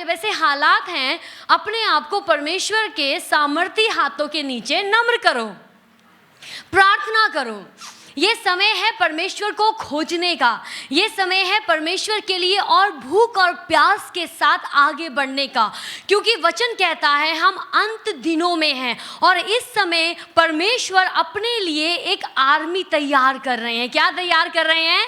वैसे हालात हैं, अपने आप को परमेश्वर के सामर्थी हाथों के नीचे नम्र करो, प्रार्थना करो। ये समय है परमेश्वर को खोजने का, ये समय है परमेश्वर के लिए और भूख और प्यास के साथ आगे बढ़ने का, क्योंकि वचन कहता है हम अंत दिनों में हैं और इस समय परमेश्वर अपने लिए एक आर्मी तैयार कर रहे हैं। क्या तैयार कर रहे हैं?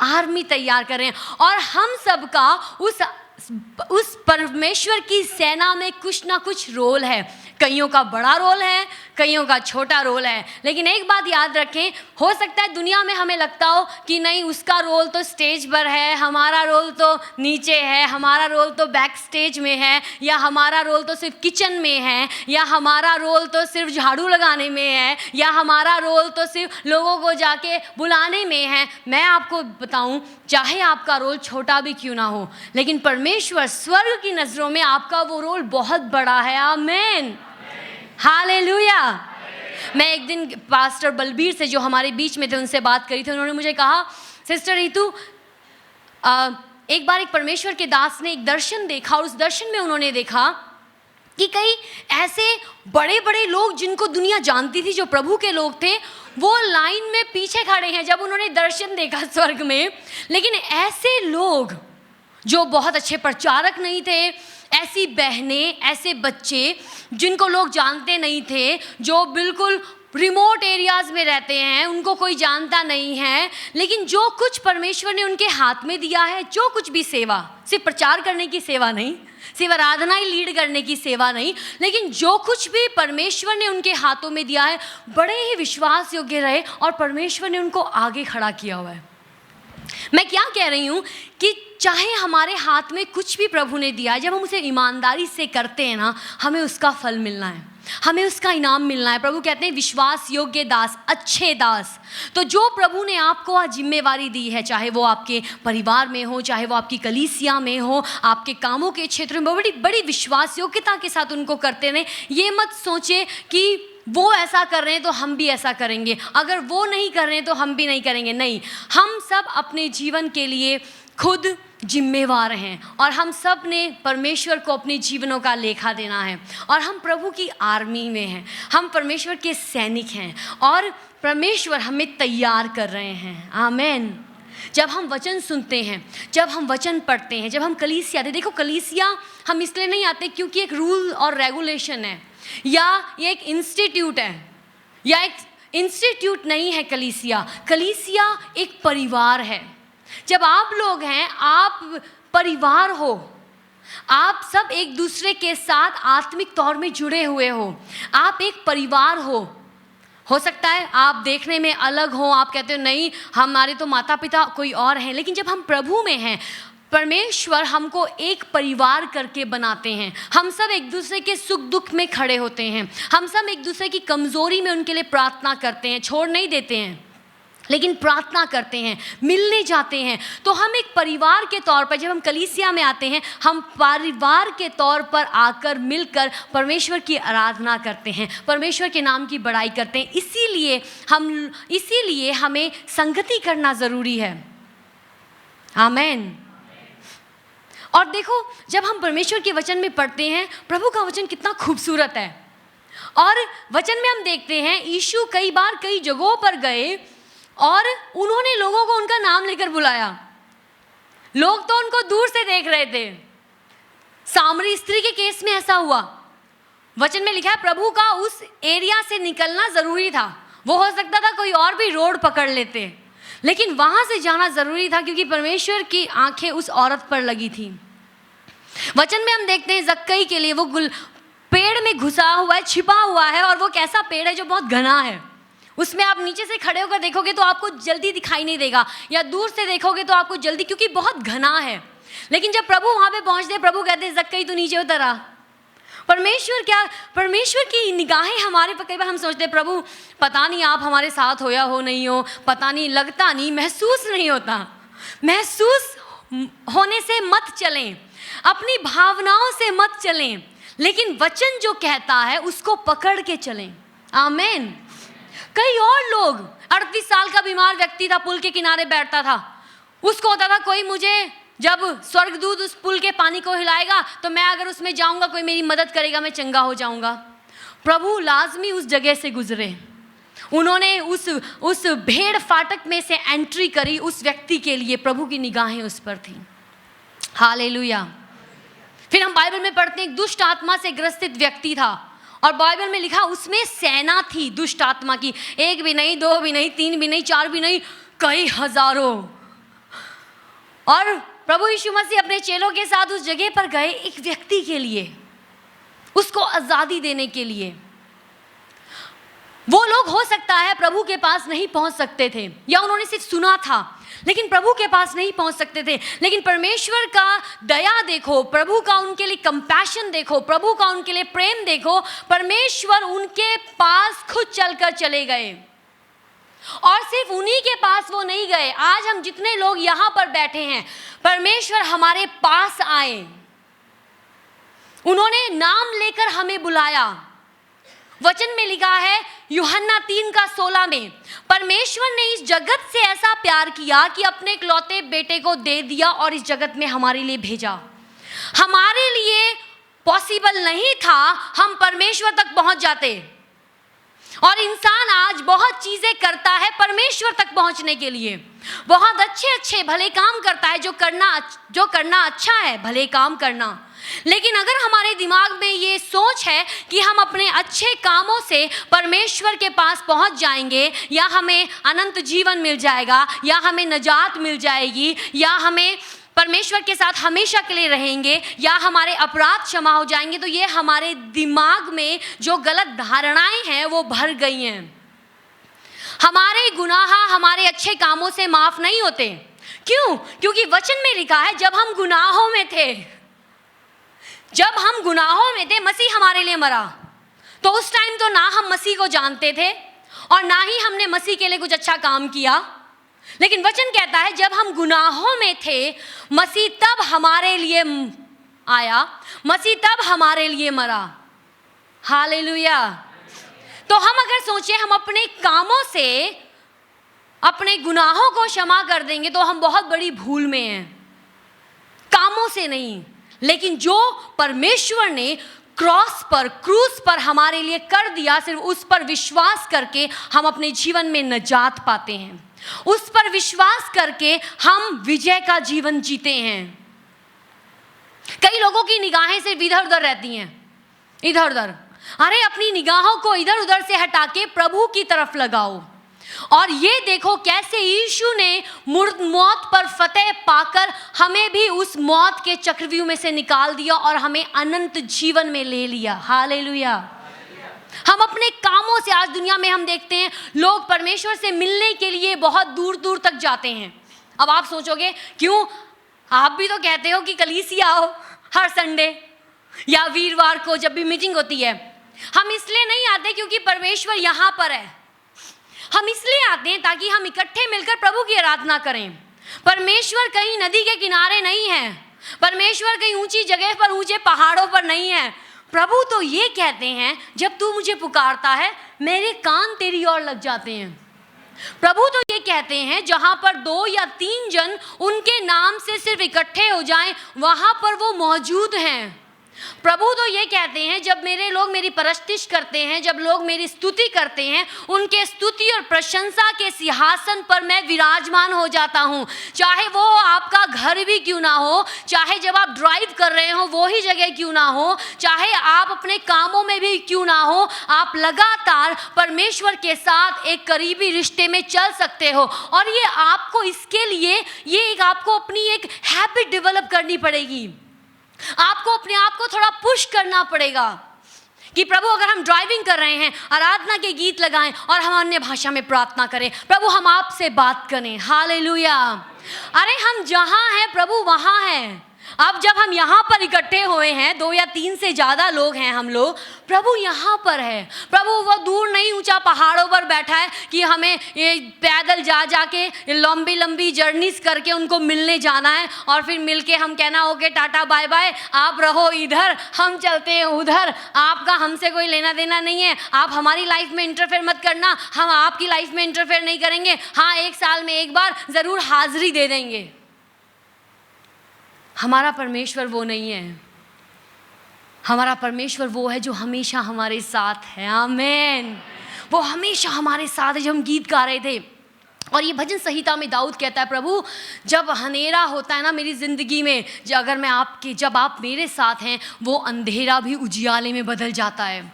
आर्मी तैयार कर रहे हैं। और हम सबका उस परमेश्वर की सेना में कुछ ना कुछ रोल है। कईयों का बड़ा रोल है, कईयों का छोटा रोल है, लेकिन एक बात याद रखें, हो सकता है दुनिया में हमें लगता हो कि नहीं उसका रोल तो स्टेज पर है, हमारा रोल तो नीचे है, हमारा रोल तो बैक स्टेज में है, या हमारा रोल तो सिर्फ किचन में है, या हमारा रोल तो सिर्फ झाड़ू लगाने में है, या हमारा रोल तो सिर्फ लोगों को जाके बुलाने में है। मैं आपको बताऊं, चाहे आपका रोल छोटा भी क्यों ना हो, लेकिन परमेश्वर स्वर्ग की नज़रों में आपका वो रोल बहुत बड़ा है। आमीन, हालेलुया। मैं एक दिन पास्टर बलबीर से, जो हमारे बीच में थे, उनसे बात करी थी। उन्होंने मुझे कहा, सिस्टर रितु, एक बार एक परमेश्वर के दास ने एक दर्शन देखा और उस दर्शन में उन्होंने देखा कि कई ऐसे बड़े बड़े लोग जिनको दुनिया जानती थी, जो प्रभु के लोग थे, वो लाइन में पीछे खड़े हैं जब उन्होंने दर्शन देखा स्वर्ग में। लेकिन ऐसे लोग जो बहुत अच्छे प्रचारक नहीं थे, ऐसी बहनें, ऐसे बच्चे जिनको लोग जानते नहीं थे, जो बिल्कुल रिमोट एरियाज़ में रहते हैं, उनको कोई जानता नहीं है, लेकिन जो कुछ परमेश्वर ने उनके हाथ में दिया है, जो कुछ भी सेवा, सिर्फ प्रचार करने की सेवा नहीं, सिर्फ आराधना ही लीड करने की सेवा नहीं, लेकिन जो कुछ भी परमेश्वर ने उनके हाथों में दिया है, बड़े ही विश्वास योग्य रहे और परमेश्वर ने उनको आगे खड़ा किया हुआ है। मैं क्या कह रही हूँ कि चाहे हमारे हाथ में कुछ भी प्रभु ने दिया है, जब हम उसे ईमानदारी से करते हैं ना, हमें उसका फल मिलना है, हमें उसका इनाम मिलना है। प्रभु कहते हैं विश्वास योग्य दास, अच्छे दास। तो जो प्रभु ने आपको आज जिम्मेवारी दी है, चाहे वो आपके परिवार में हो, चाहे वो आपकी कलीसिया में हो, आपके कामों के क्षेत्र में, बड़ी बड़ी विश्वास योग्यता के साथ उनको करते रहें। ये मत सोचे कि वो ऐसा कर रहे हैं तो हम भी ऐसा करेंगे, अगर वो नहीं कर रहे हैं तो हम भी नहीं करेंगे। नहीं, हम सब अपने जीवन के लिए खुद जिम्मेवार हैं और हम सब ने परमेश्वर को अपने जीवनों का लेखा देना है। और हम प्रभु की आर्मी में हैं, हम परमेश्वर के सैनिक हैं और परमेश्वर हमें तैयार कर रहे हैं। आमीन। जब हम वचन सुनते हैं, जब हम वचन पढ़ते हैं, जब हम कलीसिया आते, देखो कलीसिया हम इसलिए नहीं आते क्योंकि एक रूल और रेगुलेशन है, या ये एक इंस्टीट्यूट है, या एक इंस्टीट्यूट नहीं है। कलीसिया एक परिवार है। जब आप लोग हैं, आप परिवार हो, आप सब एक दूसरे के साथ आत्मिक तौर में जुड़े हुए हो, आप एक परिवार हो सकता है आप देखने में अलग हो, आप कहते हो नहीं हमारे तो माता पिता कोई और हैं, लेकिन जब हम प्रभु में हैं, परमेश्वर हमको एक परिवार करके बनाते हैं। हम सब एक दूसरे के सुख दुख में खड़े होते हैं, हम सब एक दूसरे की कमज़ोरी में उनके लिए प्रार्थना करते हैं, छोड़ नहीं देते हैं, लेकिन प्रार्थना करते हैं, मिलने जाते हैं। तो हम एक परिवार के तौर पर, जब हम कलीसिया में आते हैं, हम परिवार के तौर पर आकर मिलकर परमेश्वर की आराधना करते हैं, परमेश्वर के नाम की बड़ाई करते हैं। इसीलिए हमें संगति करना ज़रूरी है। आमीन। और देखो, जब हम परमेश्वर के वचन में पढ़ते हैं, प्रभु का वचन कितना खूबसूरत है। और वचन में हम देखते हैं यीशु कई बार कई जगहों पर गए और उन्होंने लोगों को उनका नाम लेकर बुलाया। लोग तो उनको दूर से देख रहे थे। सामरी स्त्री के केस में ऐसा हुआ। वचन में लिखा है प्रभु का उस एरिया से निकलना ज़रूरी था। वो हो सकता था कोई और भी रोड पकड़ लेते, लेकिन वहाँ से जाना ज़रूरी था क्योंकि परमेश्वर की आंखें उस औरत पर लगी थी। वचन में हम देखते हैं जक्कई के लिए वो पेड़ में घुसा हुआ है, छिपा हुआ है, और वो कैसा पेड़ है जो बहुत घना है। उसमें आप नीचे से खड़े होकर देखोगे तो आपको जल्दी दिखाई नहीं देगा, या दूर से देखोगे तो आपको जल्दी, क्योंकि बहुत घना है। लेकिन जब प्रभु वहाँ पे पहुँचते, प्रभु कहते हैं जक्कई तू नीचे उतर आ। परमेश्वर की निगाहें हमारे पर, कई बार हम सोचते हैं प्रभु पता नहीं आप हमारे साथ हो या हो नहीं हो, पता नहीं, लगता नहीं, महसूस नहीं होता। महसूस होने से मत चलें, अपनी भावनाओं से मत चलें, लेकिन वचन जो कहता है उसको पकड़ के चलें। आमीन। कई और लोग, 38 साल का बीमार व्यक्ति था, पुल के किनारे बैठता था। उसको होता था कोई मुझे जब स्वर्गदूत उस पुल के पानी को हिलाएगा तो मैं अगर उसमें जाऊंगा, कोई मेरी मदद करेगा, मैं चंगा हो जाऊंगा। प्रभु लाजमी उस जगह से गुजरे। उन्होंने उस भेड़ फाटक में से एंट्री करी उस व्यक्ति के लिए। प्रभु की निगाहें उस पर थी। हालेलुया। फिर हम बाइबल में पढ़ते हैं एक दुष्ट आत्मा से ग्रसित व्यक्ति था और बाइबल में लिखा उसमें सेना थी दुष्ट आत्मा की। एक भी नहीं, दो भी नहीं, तीन भी नहीं, चार भी नहीं, कई हजारों। और प्रभु यीशु मसीह अपने चेलों के साथ उस जगह पर गए एक व्यक्ति के लिए, उसको आजादी देने के लिए। वो लोग हो सकता है प्रभु के पास नहीं पहुंच सकते थे या उन्होंने सिर्फ सुना था, लेकिन प्रभु के पास नहीं पहुंच सकते थे। लेकिन परमेश्वर का दया देखो, प्रभु का उनके लिए कंपैशन देखो, प्रभु का उनके लिए प्रेम देखो। परमेश्वर उनके पास खुद चलकर चले गए। और सिर्फ उन्हीं के पास वो नहीं गए, आज हम जितने लोग यहाँ पर बैठे हैं, परमेश्वर हमारे पास आए, उन्होंने नाम लेकर हमें बुलाया। वचन में लिखा है यूहन्ना 3:16 में, परमेश्वर ने इस जगत से ऐसा प्यार किया कि अपने इकलौते बेटे को दे दिया और इस जगत में हमारे लिए भेजा। हमारे लिए पॉसिबल नहीं था हम परमेश्वर तक पहुंच जाते, और इंसान आज बहुत चीजें करता है परमेश्वर तक पहुंचने के लिए। बहुत अच्छे भले काम करता है, जो करना अच्छा है, भले काम करना। लेकिन अगर हमारे दिमाग में ये सोच है कि हम अपने अच्छे कामों से परमेश्वर के पास पहुंच जाएंगे, या हमें अनंत जीवन मिल जाएगा, या हमें नजात मिल जाएगी, या हमें परमेश्वर के साथ हमेशा के लिए रहेंगे, या हमारे अपराध क्षमा हो जाएंगे, तो ये हमारे दिमाग में जो गलत धारणाएं हैं वो भर गई हैं। हमारे गुनाह हमारे अच्छे कामों से माफ नहीं होते। क्यों? क्योंकि वचन में लिखा है जब हम गुनाहों में थे, मसीह हमारे लिए मरा। तो उस टाइम तो ना हम मसीह को जानते थे और ना ही हमने मसीह के लिए कुछ अच्छा काम किया, लेकिन वचन कहता है जब हम गुनाहों में थे, मसीह तब हमारे लिए आया, मसीह तब हमारे लिए मरा। हालेलुया। तो हम अगर सोचें हम अपने कामों से अपने गुनाहों को क्षमा कर देंगे तो हम बहुत बड़ी भूल में हैं। कामों से नहीं, लेकिन जो परमेश्वर ने क्रूस पर हमारे लिए कर दिया, सिर्फ उस पर विश्वास करके हम अपने जीवन में नजात पाते हैं। उस पर विश्वास करके हम विजय का जीवन जीते हैं। कई लोगों की निगाहें सिर्फ इधर उधर रहती हैं, इधर उधर। अरे अपनी निगाहों को इधर उधर से हटा के प्रभु की तरफ लगाओ और ये देखो कैसे यीशु ने मौत पर फतेह पाकर हमें भी उस मौत के चक्रव्यूह में से निकाल दिया और हमें अनंत जीवन में ले लिया। हालेलुया। हम अपने कामों से, आज दुनिया में हम देखते हैं लोग परमेश्वर से मिलने के लिए बहुत दूर दूर तक जाते हैं। अब आप सोचोगे क्यों? आप भी तो कहते हो कि कलीसिया आओ हर संडे या वीरवार को जब भी मीटिंग होती है। हम इसलिए नहीं आते क्योंकि परमेश्वर यहाँ पर है, हम इसलिए आते हैं ताकि हम इकट्ठे मिलकर प्रभु की आराधना करें। परमेश्वर कहीं नदी के किनारे नहीं है, परमेश्वर कहीं ऊंची जगह पर, ऊंचे पहाड़ों पर नहीं है। प्रभु तो ये कहते हैं जब तू मुझे पुकारता है मेरे कान तेरी ओर लग जाते हैं। प्रभु तो ये कहते हैं जहां पर 2 या 3 जन उनके नाम से सिर्फ इकट्ठे हो जाएं, वहां पर वो मौजूद हैं। प्रभु तो ये कहते हैं जब मेरे लोग मेरी परस्तिश करते हैं, जब लोग मेरी स्तुति करते हैं, उनके स्तुति और प्रशंसा के सिंहासन पर मैं विराजमान हो जाता हूँ। चाहे वो आपका घर भी क्यों ना हो, चाहे जब आप ड्राइव कर रहे हो वो ही जगह क्यों ना हो, चाहे आप अपने कामों में भी क्यों ना हो, आप लगातार परमेश्वर के साथ एक करीबी रिश्ते में चल सकते हो। और ये आपको इसके लिए आपको अपनी एक हैबिट डेवलप करनी पड़ेगी। आपको अपने आप को थोड़ा पुश करना पड़ेगा कि प्रभु अगर हम ड्राइविंग कर रहे हैं, आराधना के गीत लगाएं और हम अन्य भाषा में प्रार्थना करें। प्रभु हम आपसे बात करें। हालेलुया। अरे हम जहां हैं प्रभु वहां है। अब जब हम यहाँ पर इकट्ठे हुए हैं, 2 या 3 से ज़्यादा लोग हैं हम लोग, प्रभु यहाँ पर है। प्रभु वो दूर नहीं ऊंचा पहाड़ों पर बैठा है कि हमें ये पैदल जा के लंबी लंबी जर्नीज करके उनको मिलने जाना है और फिर मिलके हम कहना ओके टाटा बाय बाय, आप रहो इधर हम चलते हैं उधर, आपका हमसे कोई लेना देना नहीं है, आप हमारी लाइफ में इंटरफेयर मत करना, हम आपकी लाइफ में इंटरफेयर नहीं करेंगे। हाँ, 1 साल में एक बार ज़रूर हाजिरी दे देंगे। हमारा परमेश्वर वो नहीं है। हमारा परमेश्वर वो है जो हमेशा हमारे साथ है। आमीन। वो हमेशा हमारे साथ है। जब हम गीत गा रहे थे और ये भजन संहिता में दाऊद कहता है, प्रभु जब अंधेरा होता है ना मेरी ज़िंदगी में, जब आप मेरे साथ हैं, वो अंधेरा भी उजियाले में बदल जाता है।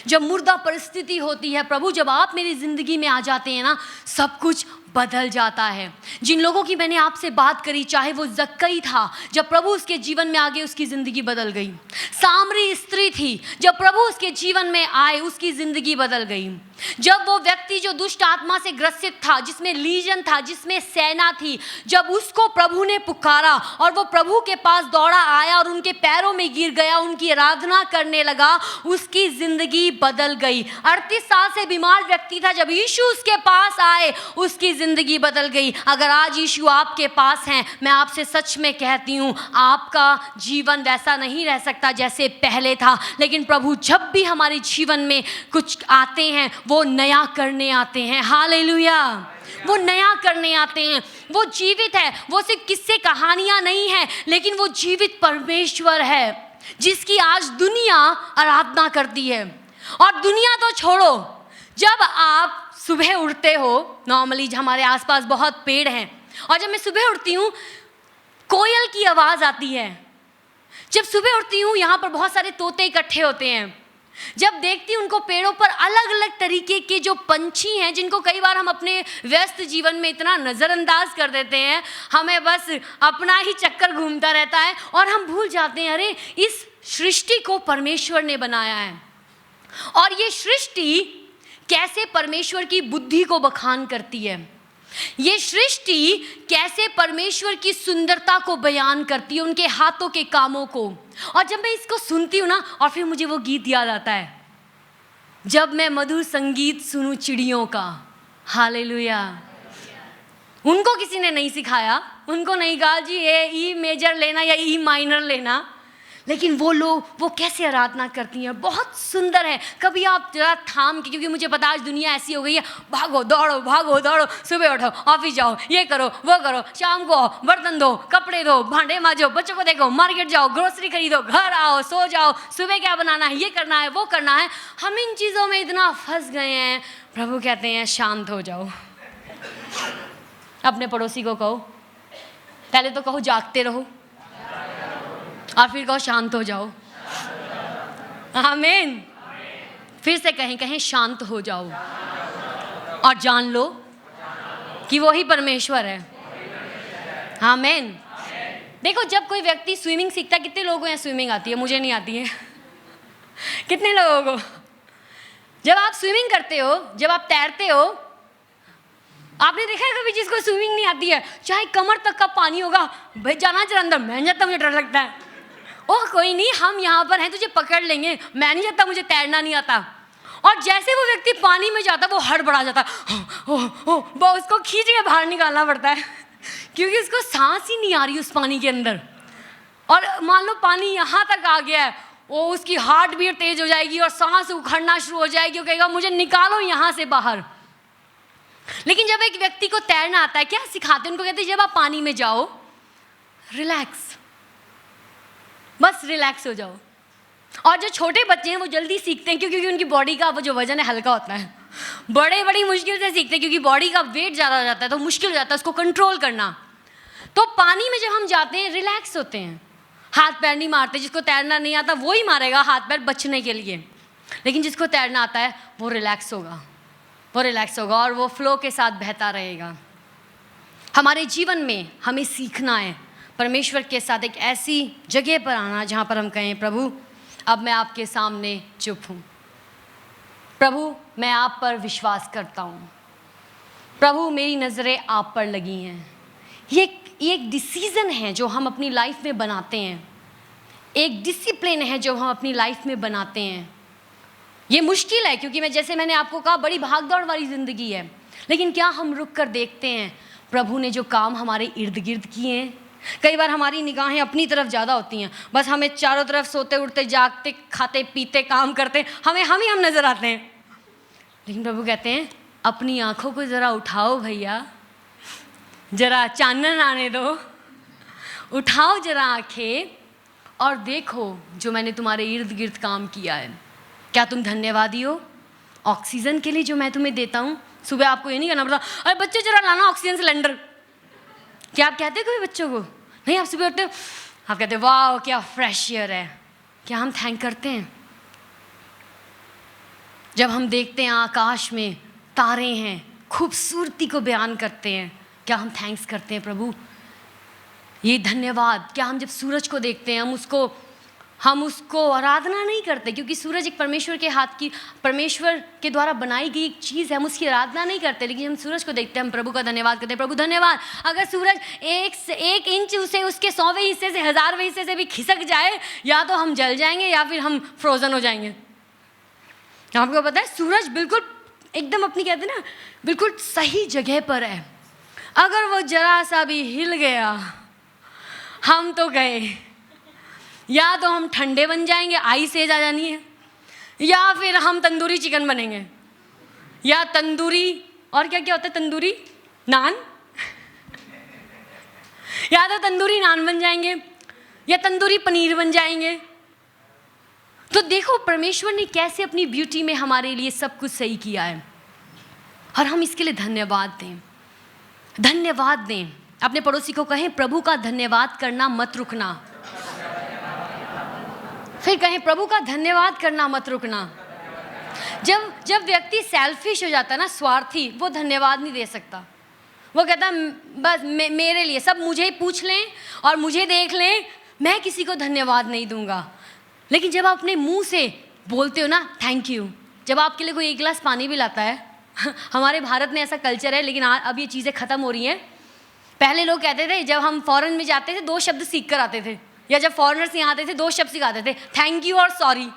जब मुर्दा परिस्थिति होती है प्रभु, जब आप मेरी ज़िंदगी में आ जाते हैं ना, सब कुछ बदल जाता है। जिन लोगों की मैंने आपसे बात करी, चाहे वो जक्कई था, जब प्रभु उसके जीवन में आ गए उसकी ज़िंदगी बदल गई। सामरी स्त्री थी, जब प्रभु उसके जीवन में आए उसकी ज़िंदगी बदल गई। जब वो व्यक्ति जो दुष्ट आत्मा से ग्रसित था, जिसमें लीजन था, जिसमें सेना थी, जब उसको प्रभु ने पुकारा और वो प्रभु के पास दौड़ा आया और उनके पैरों में गिर गया, उनकी आराधना करने लगा, उसकी ज़िंदगी बदल गई। 38 साल से बीमार व्यक्ति था, जब यीशु उसके पास आए उसकी ज़िंदगी बदल गई। अगर आज यीशु आपके पास हैं, मैं आपसे सच में कहती हूँ, आपका जीवन वैसा नहीं रह सकता जैसे पहले था। लेकिन प्रभु जब भी हमारे जीवन में कुछ आते हैं, वो नया करने आते हैं। हालेलुया। वो नया करने आते हैं। वो जीवित है। वो सिर्फ किस्से कहानियां नहीं है, लेकिन वो जीवित परमेश्वर है जिसकी आज दुनिया आराधना करती है। और दुनिया तो छोड़ो, जब आप सुबह उठते हो, नॉर्मली हमारे आसपास बहुत पेड़ हैं, और जब मैं सुबह उठती हूँ कोयल की आवाज़ आती है। जब सुबह उठती हूँ यहाँ पर बहुत सारे तोते इकट्ठे होते हैं। जब देखती हूँ उनको पेड़ों पर अलग अलग तरीके के जो पंछी हैं, जिनको कई बार हम अपने व्यस्त जीवन में इतना नज़रअंदाज कर देते हैं, हमें बस अपना ही चक्कर घूमता रहता है और हम भूल जाते हैं अरे इस सृष्टि को परमेश्वर ने बनाया है। और ये सृष्टि कैसे परमेश्वर की बुद्धि को बखान करती है, ये सृष्टि कैसे परमेश्वर की सुंदरता को बयान करती है, उनके हाथों के कामों को। और जब मैं इसको सुनती हूँ ना, और फिर मुझे वो गीत याद आता है, जब मैं मधुर संगीत सुनूं चिड़ियों का। हालेलुया। उनको किसी ने नहीं सिखाया, उनको नहीं कहा जी ये ई मेजर लेना या ई माइनर लेना, लेकिन वो लोग वो कैसे आराधना करती हैं, बहुत सुंदर है। कभी आप जरा थाम के, क्योंकि मुझे पता आज दुनिया ऐसी हो गई है, भागो दौड़ो, सुबह उठो, ऑफिस जाओ, ये करो वो करो, शाम को आओ, बर्तन धो, कपड़े धो, भांडे मांजो, बच्चों को देखो, मार्केट जाओ, ग्रोसरी खरीदो, घर आओ, सो जाओ, सुबह क्या बनाना है, ये करना है, वो करना है। हम इन चीज़ों में इतना फंस गए हैं। प्रभु कहते हैं शांत हो जाओ। अपने पड़ोसी को कहो, पहले तो कहो जागते रहो, और फिर कहो शांत हो जाओ। आमीन। फिर से कहें शांत हो जाओ और जान लो कि वो ही परमेश्वर है। आमीन। देखो जब कोई व्यक्ति स्विमिंग सीखता है, कितने लोगों को यहाँ स्विमिंग आती है? मुझे नहीं आती है। कितने लोगों को? जब आप स्विमिंग करते हो, जब आप तैरते हो, आपने देखा है कभी जिसको स्विमिंग नहीं आती है, चाहे कमर तक का पानी होगा, भाई जाना जरा अंदर, मैं जाता, मुझे डर लगता है। ओह कोई नहीं, हम यहाँ पर हैं, तुझे पकड़ लेंगे, मैं नहीं जाता, मुझे तैरना नहीं आता। और जैसे वो व्यक्ति पानी में जाता वो हड़बड़ा जाता, वो उसको खींच के बाहर निकालना पड़ता है क्योंकि उसको सांस ही नहीं आ रही उस पानी के अंदर। और मान लो पानी यहाँ तक आ गया है, वो उसकी हार्ट बीट तेज हो जाएगी और सांस उखड़ना शुरू हो जाएगी, वो कहेगा मुझे निकालो यहाँ से बाहर। लेकिन जब एक व्यक्ति को तैरना आता है, क्या सिखाते हैं उनको? कहते हैं जब आप पानी में जाओ रिलैक्स, बस रिलैक्स हो जाओ। और जो छोटे बच्चे हैं वो जल्दी सीखते हैं क्योंकि उनकी बॉडी का वो जो वजन है हल्का होता है। बड़ी मुश्किल से सीखते हैं क्योंकि बॉडी का वेट ज़्यादा हो जाता है, तो मुश्किल हो जाता है उसको कंट्रोल करना। तो पानी में जब हम जाते हैं रिलैक्स होते हैं, हाथ पैर नहीं मारते। जिसको तैरना नहीं आता वो ही मारेगा हाथ पैर बचने के लिए, लेकिन जिसको तैरना आता है वो रिलैक्स होगा और वो फ्लो के साथ बहता रहेगा। हमारे जीवन में हमें सीखना है परमेश्वर के साथ एक ऐसी जगह पर आना जहाँ पर हम कहें प्रभु अब मैं आपके सामने चुप हूँ, प्रभु मैं आप पर विश्वास करता हूँ, प्रभु मेरी नज़रें आप पर लगी हैं। ये एक डिसीज़न है जो हम अपनी लाइफ में बनाते हैं, एक डिसिप्लिन है जो हम अपनी लाइफ में बनाते हैं। ये मुश्किल है क्योंकि मैंने आपको कहा बड़ी भागदौड़ वाली ज़िंदगी है, लेकिन क्या हम रुक कर देखते हैं प्रभु ने जो काम हमारे इर्द गिर्द किए हैं? कई बार हमारी निगाहें अपनी तरफ ज़्यादा होती हैं, बस हमें चारों तरफ सोते उठते जागते खाते पीते काम करते हम नज़र आते हैं। लेकिन प्रभु कहते हैं अपनी आँखों को ज़रा उठाओ भैया, ज़रा चानन आने दो उठाओ जरा आंखें और देखो जो मैंने तुम्हारे इर्द गिर्द काम किया है। क्या तुम धन्यवादी हो ऑक्सीजन के लिए जो मैं तुम्हें देता हूँ? सुबह आपको ये नहीं करना पड़ता, अरे बच्चे जरा लाना ऑक्सीजन सिलेंडर। क्या आप कहते हो कोई बच्चों को? नहीं, आप सुबह उठते हो, आप कहते हो वाह क्या फ्रेश एयर है। क्या हम थैंक करते हैं? जब हम देखते हैं आकाश में तारे हैं, खूबसूरती को बयान करते हैं, क्या हम थैंक्स करते हैं प्रभु? ये धन्यवाद। क्या हम जब सूरज को देखते हैं हम उसको आराधना नहीं करते? क्योंकि सूरज एक परमेश्वर के हाथ की, परमेश्वर के द्वारा बनाई गई एक चीज़ है, हम उसकी आराधना नहीं करते। लेकिन हम सूरज को देखते हैं, हम प्रभु का धन्यवाद करते हैं। प्रभु धन्यवाद। अगर सूरज एक इंच उसे उसके 100वें हिस्से से 1000वें हिस्से से भी खिसक जाए, या तो हम जल जाएंगे या फिर हम फ्रोजन हो जाएंगे। आपको पता है सूरज बिल्कुल एकदम अपनी कहते हैं ना बिल्कुल सही जगह पर है। अगर वो जरा सा भी हिल गया हम तो गए। या तो हम ठंडे बन जाएंगे, आइस एज आ जानी है, या फिर हम तंदूरी चिकन बनेंगे, या तंदूरी और क्या क्या होता है, तंदूरी नान या तो तंदूरी नान बन जाएंगे या तंदूरी पनीर बन जाएंगे। तो देखो परमेश्वर ने कैसे अपनी ब्यूटी में हमारे लिए सब कुछ सही किया है, और हम इसके लिए धन्यवाद दें। धन्यवाद दें। अपने पड़ोसी को कहें प्रभु का धन्यवाद करना मत रुकना। फिर कहें प्रभु का धन्यवाद करना मत रुकना। जब व्यक्ति सेल्फिश हो जाता है ना, स्वार्थी, वो धन्यवाद नहीं दे सकता। वो कहता बस मेरे लिए सब मुझे ही पूछ लें और मुझे देख लें, मैं किसी को धन्यवाद नहीं दूंगा। लेकिन जब आप अपने मुंह से बोलते हो ना थैंक यू, जब आपके लिए कोई एक गिलास पानी भी लाता है हमारे भारत में ऐसा कल्चर है, लेकिन अब ये चीज़ें ख़त्म हो रही हैं। पहले लोग कहते थे जब हम फॉरेन में जाते थे 2 शब्द सीख कर आते थे, या जब फॉरेनर्स यहाँ आते थे 2 शब्द सिखाते थे, थैंक यू और सॉरी,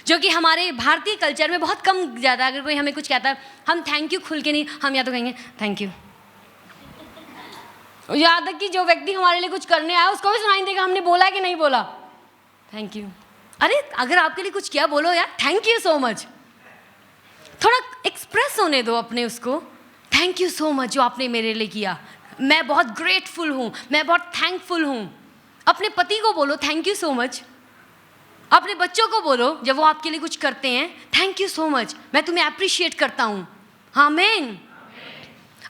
जो कि हमारे भारतीय कल्चर में बहुत कम ज़्यादा। अगर कोई हमें कुछ कहता है हम थैंक यू खुल के नहीं, हम या तो कहेंगे थैंक यू। यहाँ तक कि जो व्यक्ति हमारे लिए कुछ करने आया उसको भी सुनाई देगा हमने बोला कि नहीं बोला थैंक यू। अरे अगर आपके लिए कुछ किया बोलो यार थैंक यू सो मच। थोड़ा एक्सप्रेस होने दो अपने उसको, थैंक यू सो मच जो आपने मेरे लिए किया, मैं बहुत ग्रेटफुल हूँ, मैं बहुत थैंकफुल हूँ। अपने पति को बोलो थैंक यू सो मच। अपने बच्चों को बोलो जब वो आपके लिए कुछ करते हैं थैंक यू सो मच, मैं तुम्हें अप्रिशिएट करता हूँ। आमीन।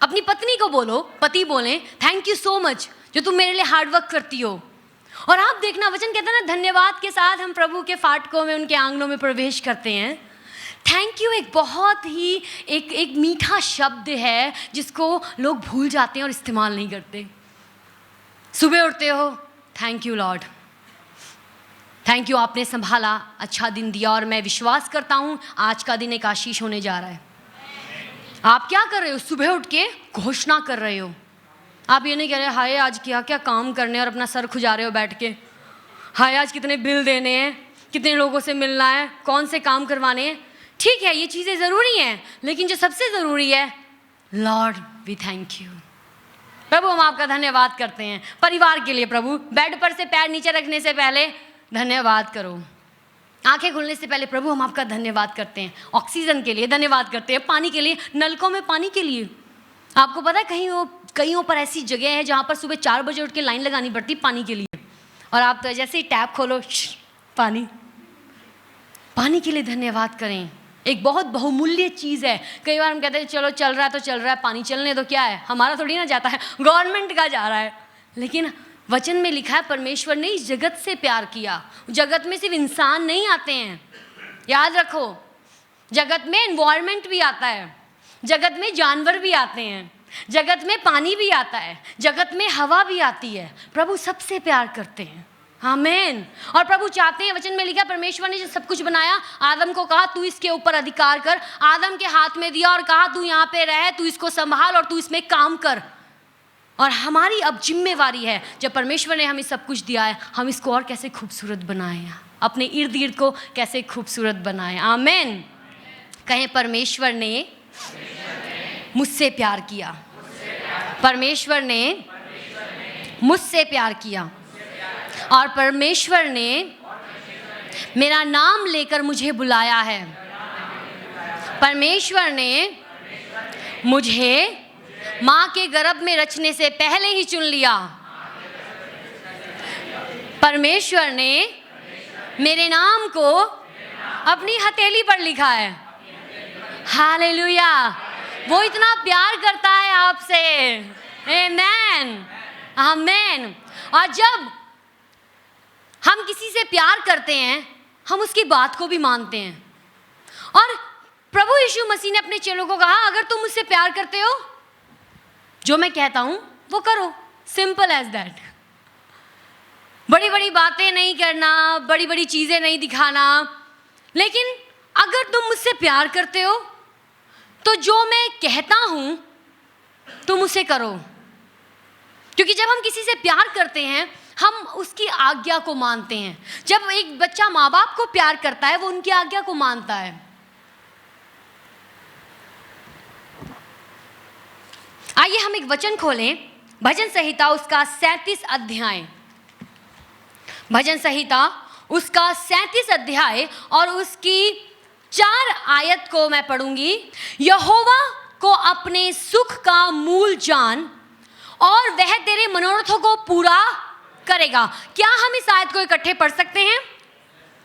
अपनी पत्नी को बोलो, पति बोले थैंक यू सो मच जो तुम मेरे लिए हार्ड वर्क करती हो। और आप देखना वचन कहता है ना धन्यवाद के साथ हम प्रभु के फाटकों में, उनके आंगनों में प्रवेश करते हैं। थैंक यू एक बहुत ही एक मीठा शब्द है जिसको लोग भूल जाते हैं और इस्तेमाल नहीं करते। सुबह उठते हो thank you Lord, thank you आपने संभाला, अच्छा दिन दिया, और मैं विश्वास करता हूँ आज का दिन एक आशीष होने जा रहा है। आप क्या कर रहे हो? सुबह उठ के घोषणा कर रहे हो। आप ये नहीं कह रहे हाय आज क्या क्या काम करने और अपना सर खुजा रहे हो बैठ के, हाय आज कितने बिल देने हैं, कितने लोगों से मिलना है, कौन से काम करवाने हैं। ठीक है ये चीज़ें ज़रूरी हैं, लेकिन जो सबसे ज़रूरी है लॉर्ड वी थैंक यू। प्रभु हम आपका धन्यवाद करते हैं। परिवार के लिए प्रभु बेड पर से पैर नीचे रखने से पहले धन्यवाद करो, आंखें खुलने से पहले प्रभु हम आपका धन्यवाद करते हैं। ऑक्सीजन के लिए धन्यवाद करते हैं, पानी के लिए, नलकों में पानी के लिए। आपको पता है कहीं पर ऐसी जगह है जहाँ पर सुबह 4 बजे उठ के लाइन लगानी पड़ती पानी के लिए, और आप तो जैसे ही टैप खोलो पानी के लिए धन्यवाद करें। एक बहुत बहुमूल्य चीज़ है। कई बार हम कहते हैं चलो चल रहा है तो चल रहा है, पानी चलने तो क्या है, हमारा थोड़ी ना जाता है, गवर्नमेंट का जा रहा है। लेकिन वचन में लिखा है परमेश्वर ने इस जगत से प्यार किया। जगत में सिर्फ इंसान नहीं आते हैं, याद रखो, जगत में एनवायरनमेंट भी आता है, जगत में जानवर भी आते हैं, जगत में पानी भी आता है, जगत में हवा भी आती है। प्रभु सबसे प्यार करते हैं। आमीन। और प्रभु चाहते हैं, वचन में लिखा परमेश्वर ने जो सब कुछ बनाया, आदम को कहा तू इसके ऊपर अधिकार कर, आदम के हाथ में दिया और कहा तू यहाँ पे रह, तू इसको संभाल और तू इसमें काम कर। और हमारी अब जिम्मेवारी है, जब परमेश्वर ने हमें सब कुछ दिया है, हम इसको और कैसे खूबसूरत बनाएं, अपने इर्द गिर्द को कैसे खूबसूरत बनाएं। आमीन। कहें परमेश्वर ने मुझसे प्यार किया, परमेश्वर ने मुझसे प्यार किया, और परमेश्वर ने मेरा नाम लेकर मुझे बुलाया है। परमेश्वर ने मुझे माँ के गर्भ में रचने से पहले ही चुन लिया। परमेश्वर ने मेरे नाम को अपनी हथेली पर लिखा है। हालेलुया। वो इतना प्यार करता है आपसे। आमेन, आमेन। और जब हम किसी से प्यार करते हैं, हम उसकी बात को भी मानते हैं। और प्रभु यीशु मसीह ने अपने चेलों को कहा, अगर तुम मुझसे प्यार करते हो, जो मैं कहता हूं वो करो। Simple as that. बड़ी बड़ी बातें नहीं करना, बड़ी बड़ी चीजें नहीं दिखाना, लेकिन अगर तुम मुझसे प्यार करते हो तो जो मैं कहता हूं तुम उसे करो। क्योंकि जब हम किसी से प्यार करते हैं, हम उसकी आज्ञा को मानते हैं। जब एक बच्चा माँ बाप को प्यार करता है, वो उनकी आज्ञा को मानता है। आइए हम एक वचन खोलें, भजन संहिता उसका 37 अध्याय। भजन संहिता उसका 37 अध्याय और उसकी 4 आयत को मैं पढ़ूंगी। यहोवा को अपने सुख का मूल जान और वह तेरे मनोरथों को पूरा करेगा। क्या हम इस आयत को इकट्ठे पढ़ सकते हैं?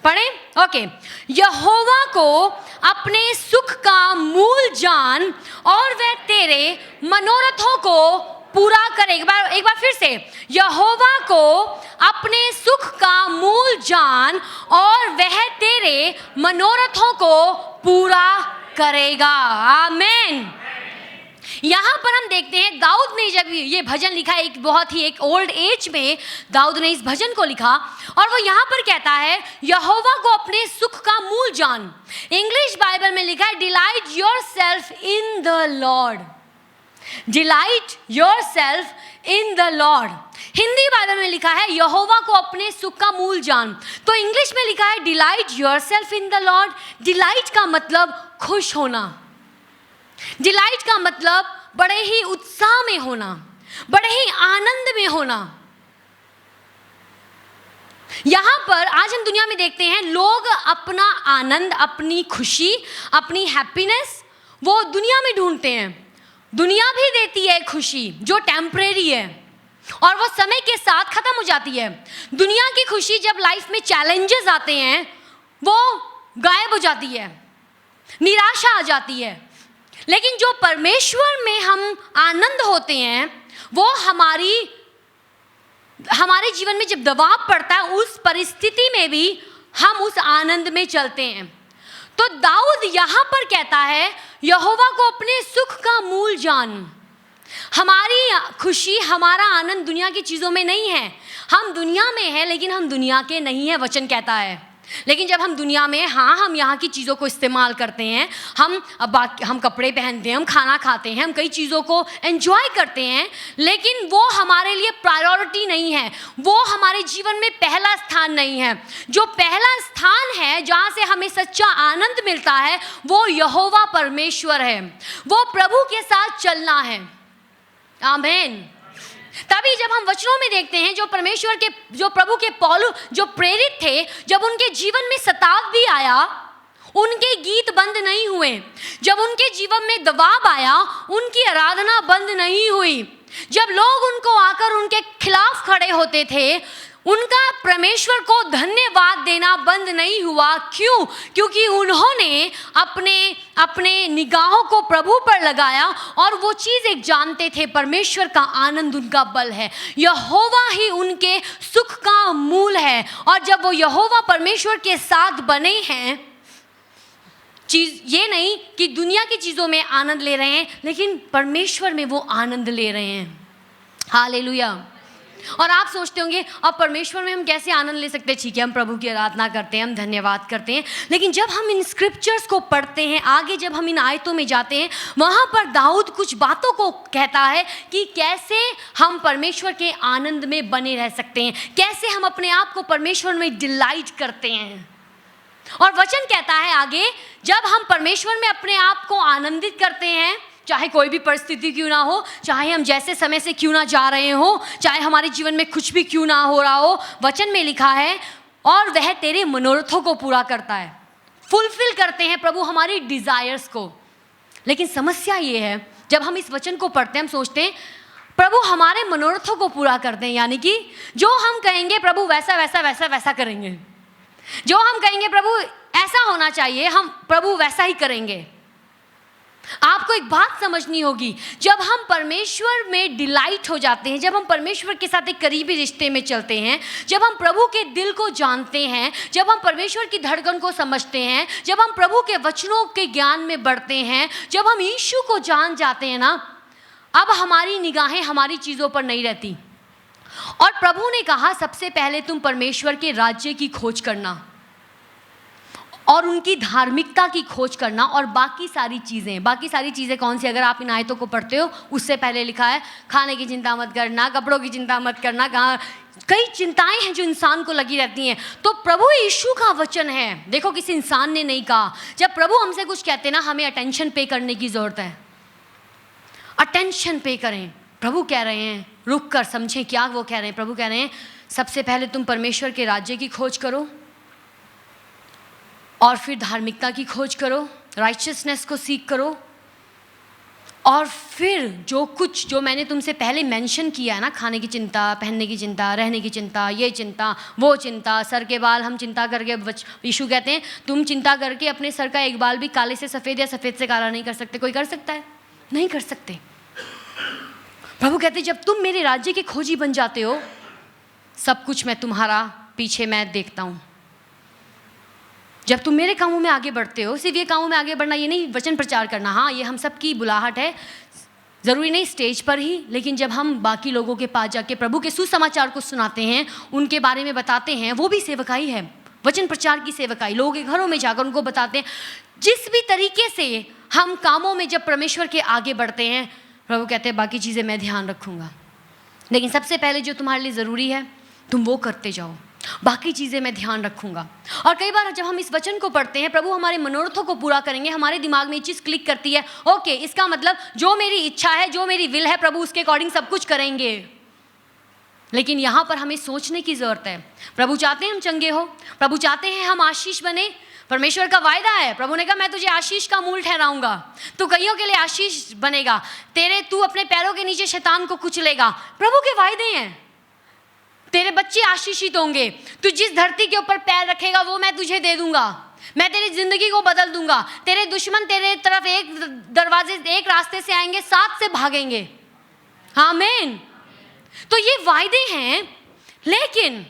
पढ़ें? ओके। यहोवा को अपने सुख का मूल जान और वह तेरे मनोरथों को पूरा करेगा। एक बार फिर से, यहोवा को अपने सुख का मूल जान और वह तेरे मनोरथों को पूरा करेगा। आमीन। यहाँ पर हम देखते हैं, दाऊद ने जब ये भजन लिखा, एक बहुत ही एक ओल्ड एज में दाऊद ने इस भजन को लिखा, और वो यहाँ पर कहता है यहोवा को अपने सुख का मूल जान। इंग्लिश बाइबल में लिखा है delight yourself in the Lord. Delight yourself in the Lord. Hindi Bible में लिखा है यहोवा को अपने सुख का मूल जान। तो इंग्लिश में लिखा है delight yourself in the Lord. Delight का मतलब खुश होना। डिलाइट का मतलब बड़े ही उत्साह में होना, बड़े ही आनंद में होना। यहां पर आज हम दुनिया में देखते हैं, लोग अपना आनंद, अपनी खुशी, अपनी हैप्पीनेस वो दुनिया में ढूंढते हैं। दुनिया भी देती है खुशी जो टेम्परेरी है और वो समय के साथ खत्म हो जाती है। दुनिया की खुशी जब लाइफ में चैलेंजेस आते हैं वो गायब हो जाती है, निराशा आ जाती है। लेकिन जो परमेश्वर में हम आनंद होते हैं, वो हमारे जीवन में जब दबाव पड़ता है, उस परिस्थिति में भी हम उस आनंद में चलते हैं। तो दाऊद यहाँ पर कहता है यहोवा को अपने सुख का मूल जान। हमारी खुशी, हमारा आनंद दुनिया की चीज़ों में नहीं है। हम दुनिया में हैं लेकिन हम दुनिया के नहीं हैं, वचन कहता है। लेकिन जब हम दुनिया में, हाँ, हम यहाँ की चीज़ों को इस्तेमाल करते हैं, हम कपड़े पहनते हैं, हम खाना खाते हैं, हम कई चीज़ों को एंजॉय करते हैं, लेकिन वो हमारे लिए प्रायोरिटी नहीं है। वो हमारे जीवन में पहला स्थान नहीं है। जो पहला स्थान है जहाँ से हमें सच्चा आनंद मिलता है, वो यहोवा परमेश्वर है। वो प्रभु के साथ चलना है। आमीन। तभी जब हम वचनों में देखते हैं, जो प्रभु के पौलुस जो प्रेरित थे, जब उनके जीवन में सताव भी आया, उनके गीत बंद नहीं हुए। जब उनके जीवन में दबाव आया, उनकी आराधना बंद नहीं हुई। जब लोग उनको आकर उनके खिलाफ खड़े होते थे, उनका परमेश्वर को धन्यवाद देना बंद नहीं हुआ। क्यों? क्योंकि उन्होंने अपने निगाहों को प्रभु पर लगाया और वो चीज़ एक जानते थे, परमेश्वर का आनंद उनका बल है, यहोवा ही उनके सुख का मूल है। और जब वो यहोवा परमेश्वर के साथ बने हैं, चीज़ ये नहीं कि दुनिया की चीज़ों में आनंद ले रहे हैं, लेकिन परमेश्वर में वो आनंद ले रहे हैं। हालेलुया। और आप सोचते होंगे अब परमेश्वर में हम कैसे आनंद ले सकते हैं? ठीक है, हम प्रभु की आराधना करते हैं, हम धन्यवाद करते हैं, लेकिन जब हम इन स्क्रिप्चर्स को पढ़ते हैं, आगे जब हम इन आयतों में जाते हैं, वहाँ पर दाऊद कुछ बातों को कहता है कि कैसे हम परमेश्वर के आनंद में बने रह सकते हैं, कैसे हम अपने आप को परमेश्वर में डिलाइट करते हैं। और वचन कहता है आगे, जब हम परमेश्वर में अपने आप को आनंदित करते हैं, चाहे कोई भी परिस्थिति क्यों ना हो, चाहे हम जैसे समय से क्यों ना जा रहे हो, चाहे हमारे जीवन में कुछ भी क्यों ना हो रहा हो, वचन में लिखा है और वह तेरे मनोरथों को पूरा करता है। फुलफिल करते हैं प्रभु हमारी डिजायर्स को। लेकिन समस्या ये है, जब हम इस वचन को पढ़ते हैं, हम सोचते हैं प्रभु हमारे मनोरथों को पूरा करते हैं, यानी कि जो हम कहेंगे प्रभु वैसा वैसा वैसा वैसा करेंगे, जो हम कहेंगे प्रभु ऐसा होना चाहिए, हम प्रभु वैसा ही करेंगे। आपको एक बात समझनी होगी, जब हम परमेश्वर में डिलाइट हो जाते हैं, जब हम परमेश्वर के साथ एक करीबी रिश्ते में चलते हैं, जब हम प्रभु के दिल को जानते हैं, जब हम परमेश्वर की धड़कन को समझते हैं, जब हम प्रभु के वचनों के ज्ञान में बढ़ते हैं, जब हम यीशु को जान जाते हैं ना, अब हमारी निगाहें हमारी चीज़ों पर नहीं रहती। और प्रभु ने कहा सबसे पहले तुम परमेश्वर के राज्य की खोज करना और उनकी धार्मिकता की खोज करना, और बाकी सारी चीज़ें कौन सी? अगर आप इन आयतों को पढ़ते हो, उससे पहले लिखा है खाने की चिंता मत करना, कपड़ों की चिंता मत करना, कई चिंताएं हैं जो इंसान को लगी रहती हैं। तो प्रभु यीशु का वचन है, देखो किसी इंसान ने नहीं कहा। जब प्रभु हमसे कुछ कहते हैं ना, हमें अटेंशन पे करने की ज़रूरत है, अटेंशन पे करें। प्रभु कह रहे हैं, रुक कर समझें क्या वो कह रहे हैं। प्रभु कह रहे हैं सबसे पहले तुम परमेश्वर के राज्य की खोज करो और फिर धार्मिकता की खोज करो, राइचियसनेस को सीख करो, और फिर जो मैंने तुमसे पहले मेंशन किया है ना, खाने की चिंता, पहनने की चिंता, रहने की चिंता, ये चिंता, वो चिंता, सर के बाल हम चिंता करके, यीशु कहते हैं तुम चिंता करके अपने सर का एक बाल भी काले से सफ़ेद या सफ़ेद से काला नहीं कर सकते। कोई कर सकता है? नहीं कर सकते। प्रभु कहते हैं जब तुम मेरे राज्य के खोजी बन जाते हो, सब कुछ मैं तुम्हारा पीछे मैं देखता हूँ। जब तुम मेरे कामों में आगे बढ़ते हो, सिर्फ ये कामों में आगे बढ़ना, ये नहीं वचन प्रचार करना, हाँ ये हम सब की बुलाहट है, ज़रूरी नहीं स्टेज पर ही, लेकिन जब हम बाकी लोगों के पास जाके प्रभु के सुसमाचार को सुनाते हैं, उनके बारे में बताते हैं, वो भी सेवकाई है, वचन प्रचार की सेवकाई। लोगों के घरों में जाकर उनको बताते हैं। जिस भी तरीके से हम कामों में जब परमेश्वर के आगे बढ़ते हैं, प्रभु कहते हैं बाकी चीज़ें मैं ध्यान रखूँगा, लेकिन सबसे पहले जो तुम्हारे लिए ज़रूरी है तुम वो करते जाओ, बाकी चीज़ें मैं ध्यान रखूँगा। और कई बार जब हम इस वचन को पढ़ते हैं, प्रभु हमारे मनोरथों को पूरा करेंगे, हमारे दिमाग में ये चीज़ क्लिक करती है, ओके इसका मतलब जो मेरी इच्छा है, जो मेरी विल है, प्रभु उसके अकॉर्डिंग सब कुछ करेंगे। लेकिन यहाँ पर हमें सोचने की ज़रूरत है। प्रभु चाहते हैं हम चंगे हो, प्रभु चाहते हैं हम आशीष बने। परमेश्वर का वायदा है, प्रभु ने कहा मैं तुझे आशीष का मूल ठहराऊंगा, तू कईयों के लिए आशीष बनेगा, तू अपने पैरों के नीचे शैतान को कुचलेगा। प्रभु के वायदे हैं, तेरे बच्चे आशीषित होंगे, तू जिस धरती के ऊपर पैर रखेगा वो मैं तुझे दे दूंगा, मैं तेरी जिंदगी को बदल दूंगा। तेरे दुश्मन तेरे तरफ एक दरवाजे, एक रास्ते से आएंगे, 7 से भागेंगे। आमीन। तो ये वायदे हैं। लेकिन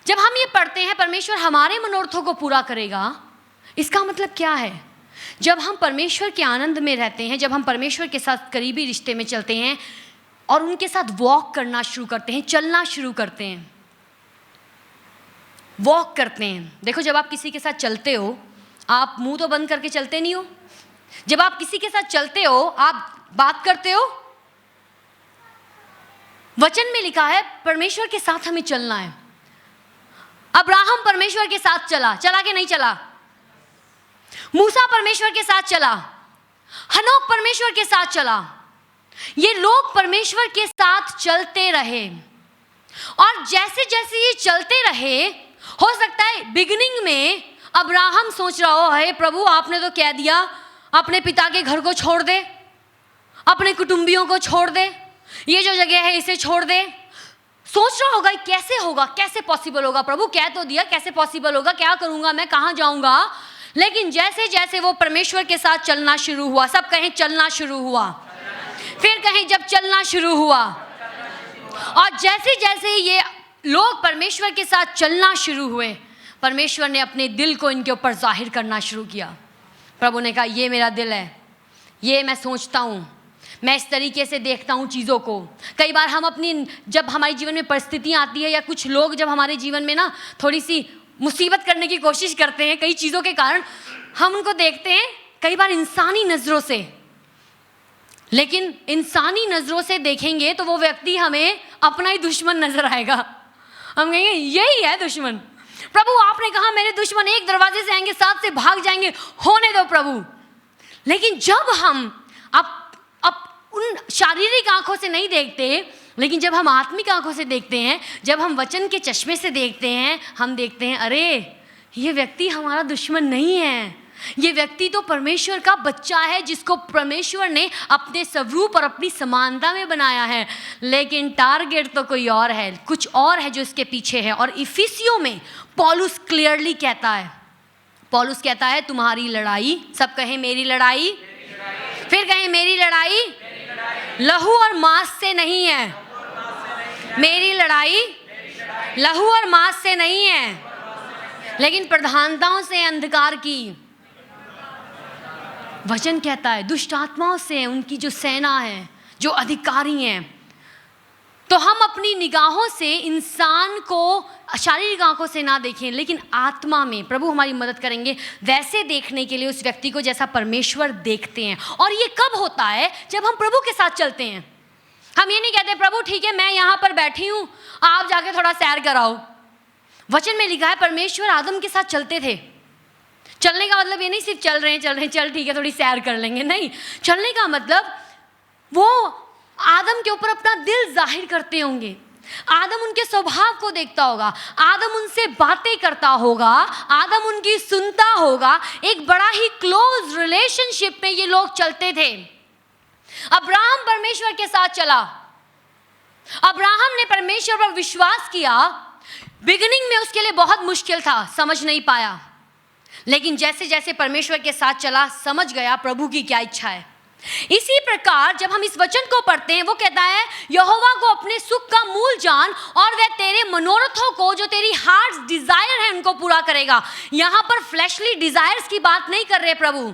जब हम ये पढ़ते हैं परमेश्वर हमारे मनोरथों को पूरा करेगा, इसका मतलब क्या है? जब हम परमेश्वर के आनंद में रहते हैं, जब हम परमेश्वर के साथ करीबी रिश्ते में चलते हैं और उनके साथ वॉक करना शुरू करते हैं, चलना शुरू करते हैं, वॉक करते हैं। देखो जब आप किसी के साथ चलते हो, आप मुंह तो बंद करके चलते नहीं हो। जब आप किसी के साथ चलते हो, आप बात करते हो। वचन में लिखा है परमेश्वर के साथ हमें चलना है। अब्राहम परमेश्वर के साथ चला कि नहीं चला? मूसा परमेश्वर के साथ चला, हनोक परमेश्वर के साथ चला। ये लोग परमेश्वर के साथ चलते रहे, और जैसे जैसे ये चलते रहे, हो सकता है बिगिनिंग में अब्राहम सोच रहा हो, हे प्रभु आपने तो कह दिया अपने पिता के घर को छोड़ दे, अपने कुटुंबियों को छोड़ दे, ये जो जगह है इसे छोड़ दे। सोच रहा होगा कैसे होगा, कैसे पॉसिबल होगा, प्रभु कह तो दिया, कैसे पॉसिबल होगा, क्या करूंगा मैं, कहाँ जाऊंगा। लेकिन जैसे जैसे वो परमेश्वर के साथ चलना शुरू हुआ, सब कहें चलना शुरू हुआ, फिर कहें जब चलना शुरू हुआ, और जैसे जैसे ये लोग परमेश्वर के साथ चलना शुरू हुए, परमेश्वर ने अपने दिल को इनके ऊपर जाहिर करना शुरू किया। प्रभु ने कहा ये मेरा दिल है, ये मैं सोचता हूँ, मैं इस तरीके से देखता हूँ चीज़ों को। कई बार हम जब हमारे जीवन में परिस्थितियाँ आती है, या कुछ लोग जब हमारे जीवन में ना थोड़ी सी मुसीबत करने की कोशिश करते हैं कई चीज़ों के कारण, हम उनको देखते हैं कई बार इंसानी नज़रों से। लेकिन इंसानी नज़रों से देखेंगे तो वो व्यक्ति हमें अपना ही दुश्मन नजर आएगा। हम कहेंगे यही है दुश्मन। प्रभु आपने कहा मेरे दुश्मन एक दरवाजे से आएंगे, 7 से भाग जाएंगे, होने दो प्रभु। लेकिन जब हम अब उन शारीरिक आंखों से नहीं देखते, लेकिन जब हम आत्मिक आंखों से देखते हैं, जब हम वचन के चश्मे से देखते हैं, हम देखते हैं अरे ये व्यक्ति हमारा दुश्मन नहीं है, ये व्यक्ति तो परमेश्वर का बच्चा है जिसको परमेश्वर ने अपने स्वरूप और अपनी समानता में बनाया है, लेकिन टारगेट तो कोई और है, कुछ और है जो इसके पीछे है। और इफिसियों में पौलुस क्लियरली कहता है, पौलुस कहता है तुम्हारी लड़ाई, सब कहें मेरी लड़ाई, फिर कहें मेरी लड़ाई लहू और मांस से नहीं है, मेरी लड़ाई लहू और मांस से नहीं है, लेकिन प्रधानताओं से, अंधकार की, वचन कहता है दुष्ट आत्माओं से, उनकी जो सेना है, जो अधिकारी हैं। तो हम अपनी निगाहों से इंसान को शारीरिक आंखों से ना देखें, लेकिन आत्मा में प्रभु हमारी मदद करेंगे वैसे देखने के लिए उस व्यक्ति को जैसा परमेश्वर देखते हैं। और ये कब होता है? जब हम प्रभु के साथ चलते हैं। हम ये नहीं कहते प्रभु ठीक है मैं यहाँ पर बैठी हूँ, आप जाके थोड़ा सैर कराओ। वचन में लिखा है परमेश्वर आदम के साथ चलते थे। चलने का मतलब ये नहीं सिर्फ चल रहे हैं चल ठीक है थोड़ी सैर कर लेंगे, नहीं। चलने का मतलब वो आदम के ऊपर अपना दिल जाहिर करते होंगे, आदम उनके स्वभाव को देखता होगा, आदम उनसे बातें करता होगा, आदम उनकी सुनता होगा। एक बड़ा ही क्लोज रिलेशनशिप में ये लोग चलते थे। अब्राहम परमेश्वर के साथ चला, अब्राहम ने परमेश्वर पर विश्वास किया। बिगिनिंग में उसके लिए बहुत मुश्किल था, समझ नहीं पाया, लेकिन जैसे जैसे परमेश्वर के साथ चला समझ गया प्रभु की क्या इच्छा है। इसी प्रकार जब हम इस वचन को पढ़ते हैं, वो कहता है यहोवा को अपने सुख का मूल जान और वह तेरे मनोरथों को जो तेरी हार्ट डिजायर है उनको पूरा करेगा। यहां पर फ्लैशली डिजायर्स की बात नहीं कर रहे प्रभु,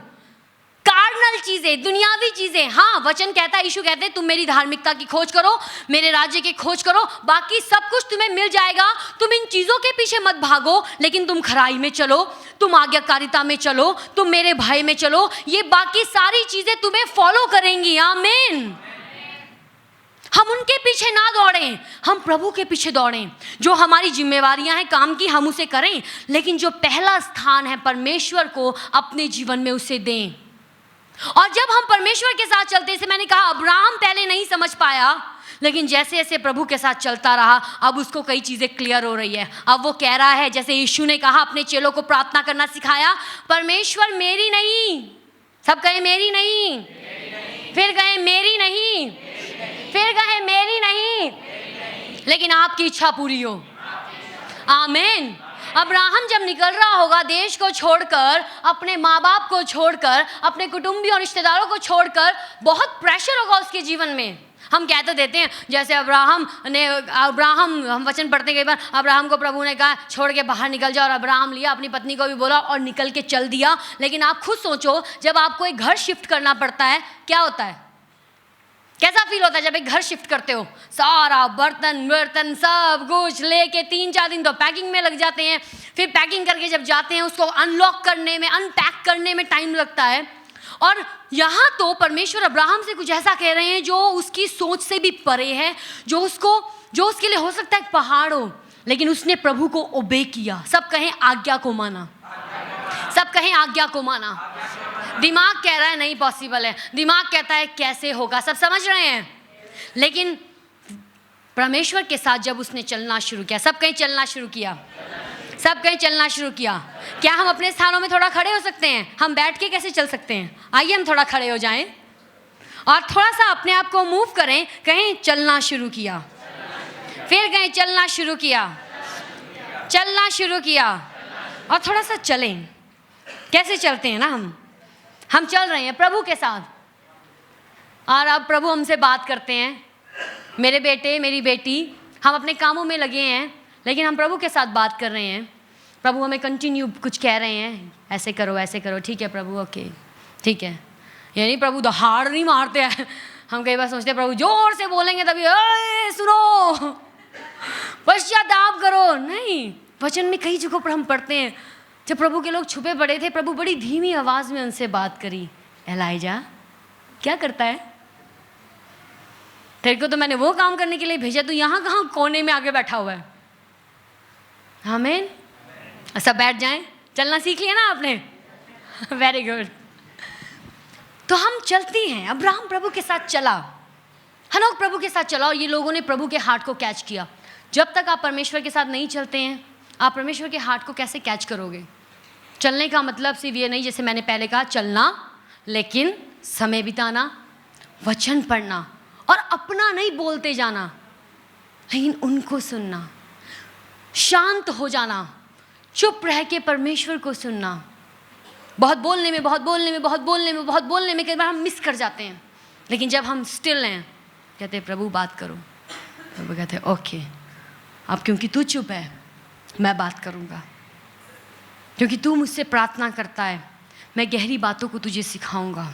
कार्नल चीजें, दुनियावी चीजें। हाँ, वचन कहता है, यीशु कहते हैं तुम मेरी धार्मिकता की खोज करो, मेरे राज्य की खोज करो, बाकी सब कुछ तुम्हें मिल जाएगा। तुम इन चीजों के पीछे मत भागो, लेकिन तुम खराई में चलो, तुम आज्ञाकारिता में चलो, तुम मेरे भय में चलो, ये बाकी सारी चीजें तुम्हें फॉलो करेंगी। आमीन। हम उनके पीछे ना दौड़ें, हम प्रभु के पीछे दौड़ें। जो हमारी जिम्मेवारियां हैं काम की हम उसे करें, लेकिन जो पहला स्थान है परमेश्वर को अपने जीवन में उसे दें। और जब हम परमेश्वर के साथ चलते, जैसे मैंने कहा अब्राहम पहले नहीं समझ पाया, लेकिन जैसे जैसे प्रभु के साथ चलता रहा अब उसको कई चीजें क्लियर हो रही है। अब वो कह रहा है, जैसे यीशु ने कहा अपने चेलों को प्रार्थना करना सिखाया, परमेश्वर मेरी नहीं, सब कहे मेरी नहीं, फिर कहे मेरी नहीं, फिर कहे मेरी नहीं, लेकिन आपकी इच्छा पूरी हो। आमीन। अब्राहम जब निकल रहा होगा देश को छोड़कर, अपने माँ बाप को छोड़कर, अपने कुटुंबी और रिश्तेदारों को छोड़कर, बहुत प्रेशर होगा उसके जीवन में। हम कह तो देते हैं जैसे अब्राहम हम वचन पढ़ते हैं कई बार, अब्राहम को प्रभु ने कहा छोड़ के बाहर निकल जाओ, और अब्राहम लिया, अपनी पत्नी को भी बोला और निकल के चल दिया। लेकिन आप खुद सोचो, जब आपको एक घर शिफ्ट करना पड़ता है क्या होता है, कैसा फील होता है जब एक घर शिफ्ट करते हो? सारा बर्तन सब कुछ लेके 3-4 दिन तो पैकिंग में लग जाते हैं, फिर पैकिंग करके जब जाते हैं उसको अनलॉक करने में, अनपैक करने में टाइम लगता है। और यहाँ तो परमेश्वर अब्राहम से कुछ ऐसा कह रहे हैं जो उसकी सोच से भी परे है, जो उसके लिए हो सकता है एक पहाड़ हो, लेकिन उसने प्रभु को ओबे किया। सब कहें आज्ञा को माना, सब कहें आज्ञा को माना। दिमाग कह रहा है नहीं पॉसिबल है, दिमाग कहता है कैसे होगा, सब समझ रहे हैं, लेकिन परमेश्वर के साथ जब उसने चलना शुरू किया, सब कहीं चलना शुरू किया, सब कहीं चलना शुरू किया। क्या हम अपने स्थानों में थोड़ा खड़े हो सकते हैं? हम बैठ के कैसे चल सकते हैं? आइए हम थोड़ा खड़े हो जाएं और थोड़ा सा अपने आप को मूव करें। कहीं चलना शुरू किया, फिर कहीं चलना शुरू किया, चलना शुरू किया, और थोड़ा सा चलें। कैसे चलते हैं ना, हम चल रहे हैं प्रभु के साथ, और अब प्रभु हमसे बात करते हैं, मेरे बेटे मेरी बेटी, हम अपने कामों में लगे हैं, लेकिन हम प्रभु के साथ बात कर रहे हैं। प्रभु हमें कंटिन्यू कुछ कह रहे हैं, ऐसे करो, ठीक है प्रभु, ओके ठीक है। यानी प्रभु दहाड़ नहीं मारते हैं। हम कई बार सोचते हैं प्रभु जोर से बोलेंगे तभी सुनो, पश्चाताप करो, नहीं। वचन में कई जगहों पर हम पढ़ते हैं जब प्रभु के लोग छुपे पड़े थे, प्रभु बड़ी धीमी आवाज में उनसे बात करी, एलाइजा क्या करता है? तेरे को तो मैंने वो काम करने के लिए भेजा, तू यहाँ कहाँ कोने में आगे बैठा हुआ है? आमीन। सब बैठ जाएं, चलना सीख लिया ना आपने? Very good. तो हम चलती हैं। अब्राहम प्रभु के साथ चला, हनोक प्रभु के साथ चला, और ये लोगों ने प्रभु के हार्ट को कैच किया। जब तक आप परमेश्वर के साथ नहीं चलते हैं, आप परमेश्वर के हार्ट को कैसे कैच करोगे? चलने का मतलब सिर्फ ये नहीं, जैसे मैंने पहले कहा, चलना, लेकिन समय बिताना, वचन पढ़ना, और अपना नहीं बोलते जाना, लेकिन उनको सुनना, शांत हो जाना, चुप रह के परमेश्वर को सुनना। बहुत बोलने में कई बार हम मिस कर जाते हैं, लेकिन जब हम स्टिल हैं, कहते हैं प्रभु बात करो, प्रभु कहते हैं ओके, अब क्योंकि तू चुप है मैं बात करूँगा, क्योंकि तू मुझसे प्रार्थना करता है मैं गहरी बातों को तुझे सिखाऊंगा,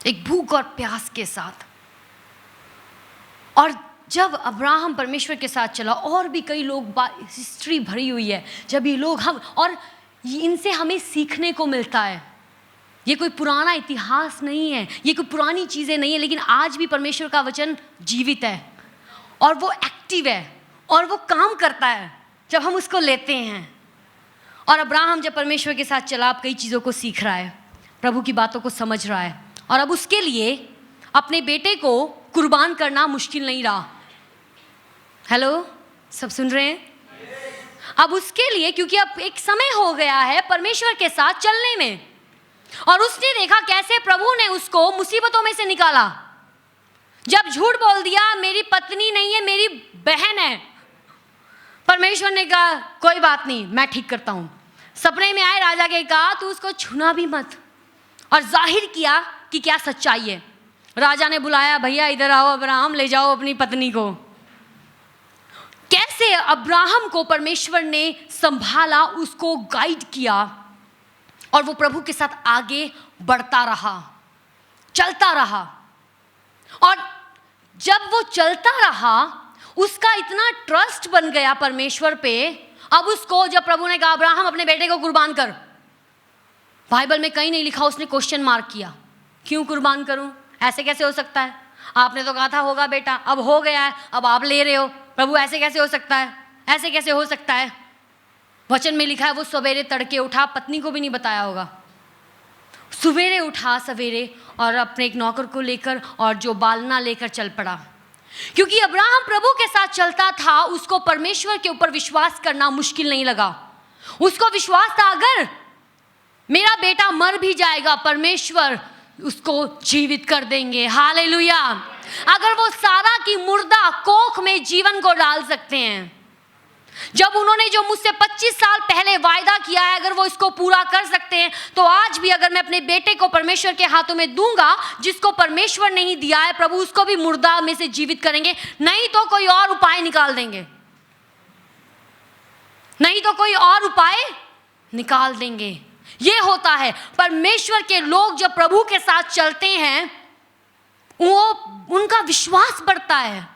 एक भूख और प्यास के साथ। और जब अब्राहम परमेश्वर के साथ चला, और भी कई लोग, हिस्ट्री भरी हुई है, जब ये लोग हम, और इनसे हमें सीखने को मिलता है। ये कोई पुराना इतिहास नहीं है, ये कोई पुरानी चीज़ें नहीं है, लेकिन आज भी परमेश्वर का वचन जीवित है और वो एक्टिव है और वो काम करता है जब हम उसको लेते हैं। और अब्राहम जब परमेश्वर के साथ चला, अब कई चीज़ों को सीख रहा है, प्रभु की बातों को समझ रहा है, और अब उसके लिए अपने बेटे को कुर्बान करना मुश्किल नहीं रहा। हेलो, सब सुन रहे हैं? अब उसके लिए, क्योंकि अब एक समय हो गया है परमेश्वर के साथ चलने में, और उसने देखा कैसे प्रभु ने उसको मुसीबतों में से निकाला। जब झूठ बोल दिया मेरी पत्नी नहीं है मेरी बहन है, परमेश्वर ने कहा कोई बात नहीं मैं ठीक करता हूं। सपने में आए राजा के, कहा तू उसको छूना भी मत, और जाहिर किया कि क्या सच्चाई है। राजा ने बुलाया, भैया इधर आओ, अब्राहम ले जाओ अपनी पत्नी को। कैसे अब्राहम को परमेश्वर ने संभाला, उसको गाइड किया, और वो प्रभु के साथ आगे बढ़ता रहा, चलता रहा। और जब वो चलता रहा, उसका इतना ट्रस्ट बन गया परमेश्वर पे। अब उसको जब प्रभु ने कहा अब्राहम अपने बेटे को कुर्बान कर, बाइबल में कहीं नहीं लिखा, उसने क्वेश्चन मार्क किया, क्यों कुर्बान करूं, ऐसे कैसे हो सकता है, आपने तो कहा था होगा बेटा, अब हो गया है, अब आप ले रहे हो, प्रभु ऐसे कैसे हो सकता है, ऐसे कैसे हो सकता है। वचन में लिखा है वो सवेरे तड़के उठा, पत्नी को भी नहीं बताया होगा, सवेरे उठा सवेरे, और अपने एक नौकर को लेकर और जो बालना लेकर चल पड़ा। क्योंकि अब्राहम प्रभु के साथ चलता था, उसको परमेश्वर के ऊपर विश्वास करना मुश्किल नहीं लगा। उसको विश्वास था अगर मेरा बेटा मर भी जाएगा, परमेश्वर उसको जीवित कर देंगे। हालेलुया। अगर वो सारा की मुर्दा कोख में जीवन को डाल सकते हैं, जब उन्होंने जो मुझसे 25 साल पहले वायदा किया है, अगर वो इसको पूरा कर सकते हैं, तो आज भी अगर मैं अपने बेटे को परमेश्वर के हाथों में दूंगा, जिसको परमेश्वर नहीं दिया है, प्रभु उसको भी मुर्दा में से जीवित करेंगे, नहीं तो कोई और उपाय निकाल देंगे, नहीं तो कोई और उपाय निकाल देंगे। ये होता है, परमेश्वर के लोग जब प्रभु के साथ चलते हैं, वो उनका विश्वास बढ़ता है।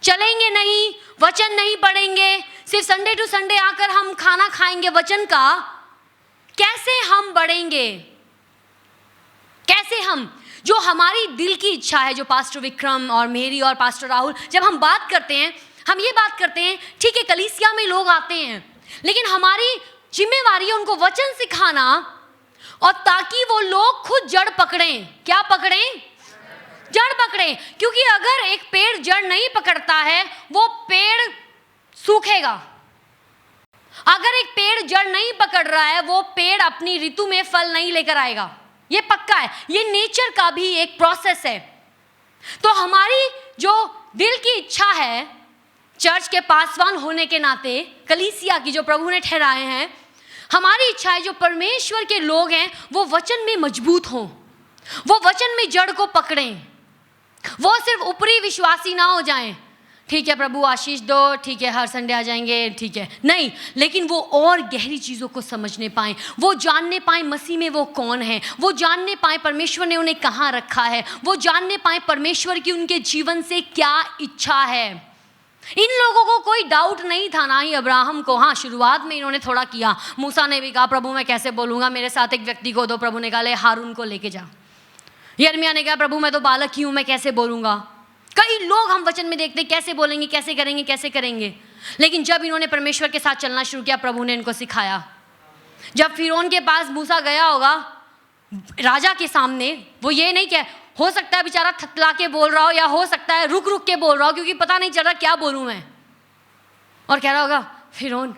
चलेंगे नहीं, वचन नहीं पढ़ेंगे, सिर्फ संडे टू संडे आकर हम खाना खाएंगे वचन का, कैसे हम बढ़ेंगे? कैसे हम, जो हमारी दिल की इच्छा है, जो पास्टर विक्रम और मेरी और पास्टर राहुल जब हम बात करते हैं, हम ये बात करते हैं, ठीक है कलीसिया में लोग आते हैं, लेकिन हमारी जिम्मेवारी है उनको वचन सिखाना, और ताकि वो लोग खुद जड़ पकड़ें। क्या पकड़ें? जड़ पकड़ें। क्योंकि अगर एक पेड़ जड़ नहीं पकड़ता है, वो पेड़ सूखेगा। अगर एक पेड़ जड़ नहीं पकड़ रहा है, वो पेड़ अपनी ऋतु में फल नहीं लेकर आएगा। ये पक्का है, ये नेचर का भी एक प्रोसेस है। तो हमारी जो दिल की इच्छा है, चर्च के पासवान होने के नाते, कलीसिया की जो प्रभु ने ठहराए हैं, हमारी इच्छा है जो परमेश्वर के लोग हैं वो वचन में मजबूत हों, वो वचन में जड़ को पकड़ें, वो सिर्फ ऊपरी विश्वासी ना हो जाएं। ठीक है प्रभु आशीष दो, ठीक है हर संडे आ जाएंगे, ठीक है, नहीं, लेकिन वो और गहरी चीज़ों को समझने पाएं, वो जानने पाएं मसीह में वो कौन है, वो जानने पाएं परमेश्वर ने उन्हें कहाँ रखा है, वो जानने पाएं परमेश्वर की उनके जीवन से क्या इच्छा है। इन लोगों को कोई डाउट नहीं था, ना ही अब्राहम को। हाँ, शुरुआत में इन्होंने थोड़ा किया, मूसा ने भी कहा प्रभु मैं कैसे बोलूँगा, मेरे साथ एक व्यक्ति को दो, प्रभु ने कहा ले हारून को लेके जा। यिर्मयाह ने कहा प्रभु मैं तो बालक ही हूँ, मैं कैसे बोलूँगा। कई लोग हम वचन में देखते कैसे बोलेंगे, कैसे करेंगे, कैसे करेंगे, लेकिन जब इन्होंने परमेश्वर के साथ चलना शुरू किया, प्रभु ने इनको सिखाया। जब फिरौन के पास मूसा गया होगा राजा के सामने, वो ये नहीं कह, हो सकता है बेचारा थतला के बोल रहा हो, या हो सकता है रुक रुक के बोल रहा हो क्योंकि पता नहीं चल रहा क्या बोलूँ मैं, और कह रहा होगा फिरौन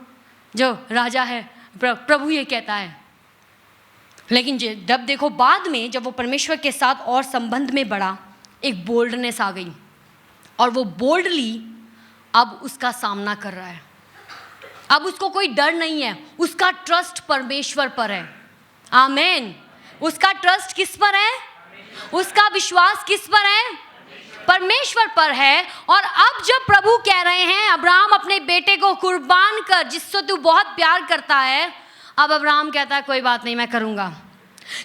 जो राजा है, प्रभु ये कहता है। लेकिन जब देखो बाद में जब वो परमेश्वर के साथ और संबंध में बढ़ा, एक बोल्डनेस आ गई और वो बोल्डली अब उसका सामना कर रहा है। अब उसको कोई डर नहीं है, उसका ट्रस्ट परमेश्वर पर है। आमीन। उसका ट्रस्ट किस पर है? उसका विश्वास किस पर है? परमेश्वर पर है। और अब जब प्रभु कह रहे हैं अब्राहम अपने बेटे को कुर्बान कर जिससे तू बहुत प्यार करता है, अब अब्राहम कहता है कोई बात नहीं, मैं करूंगा।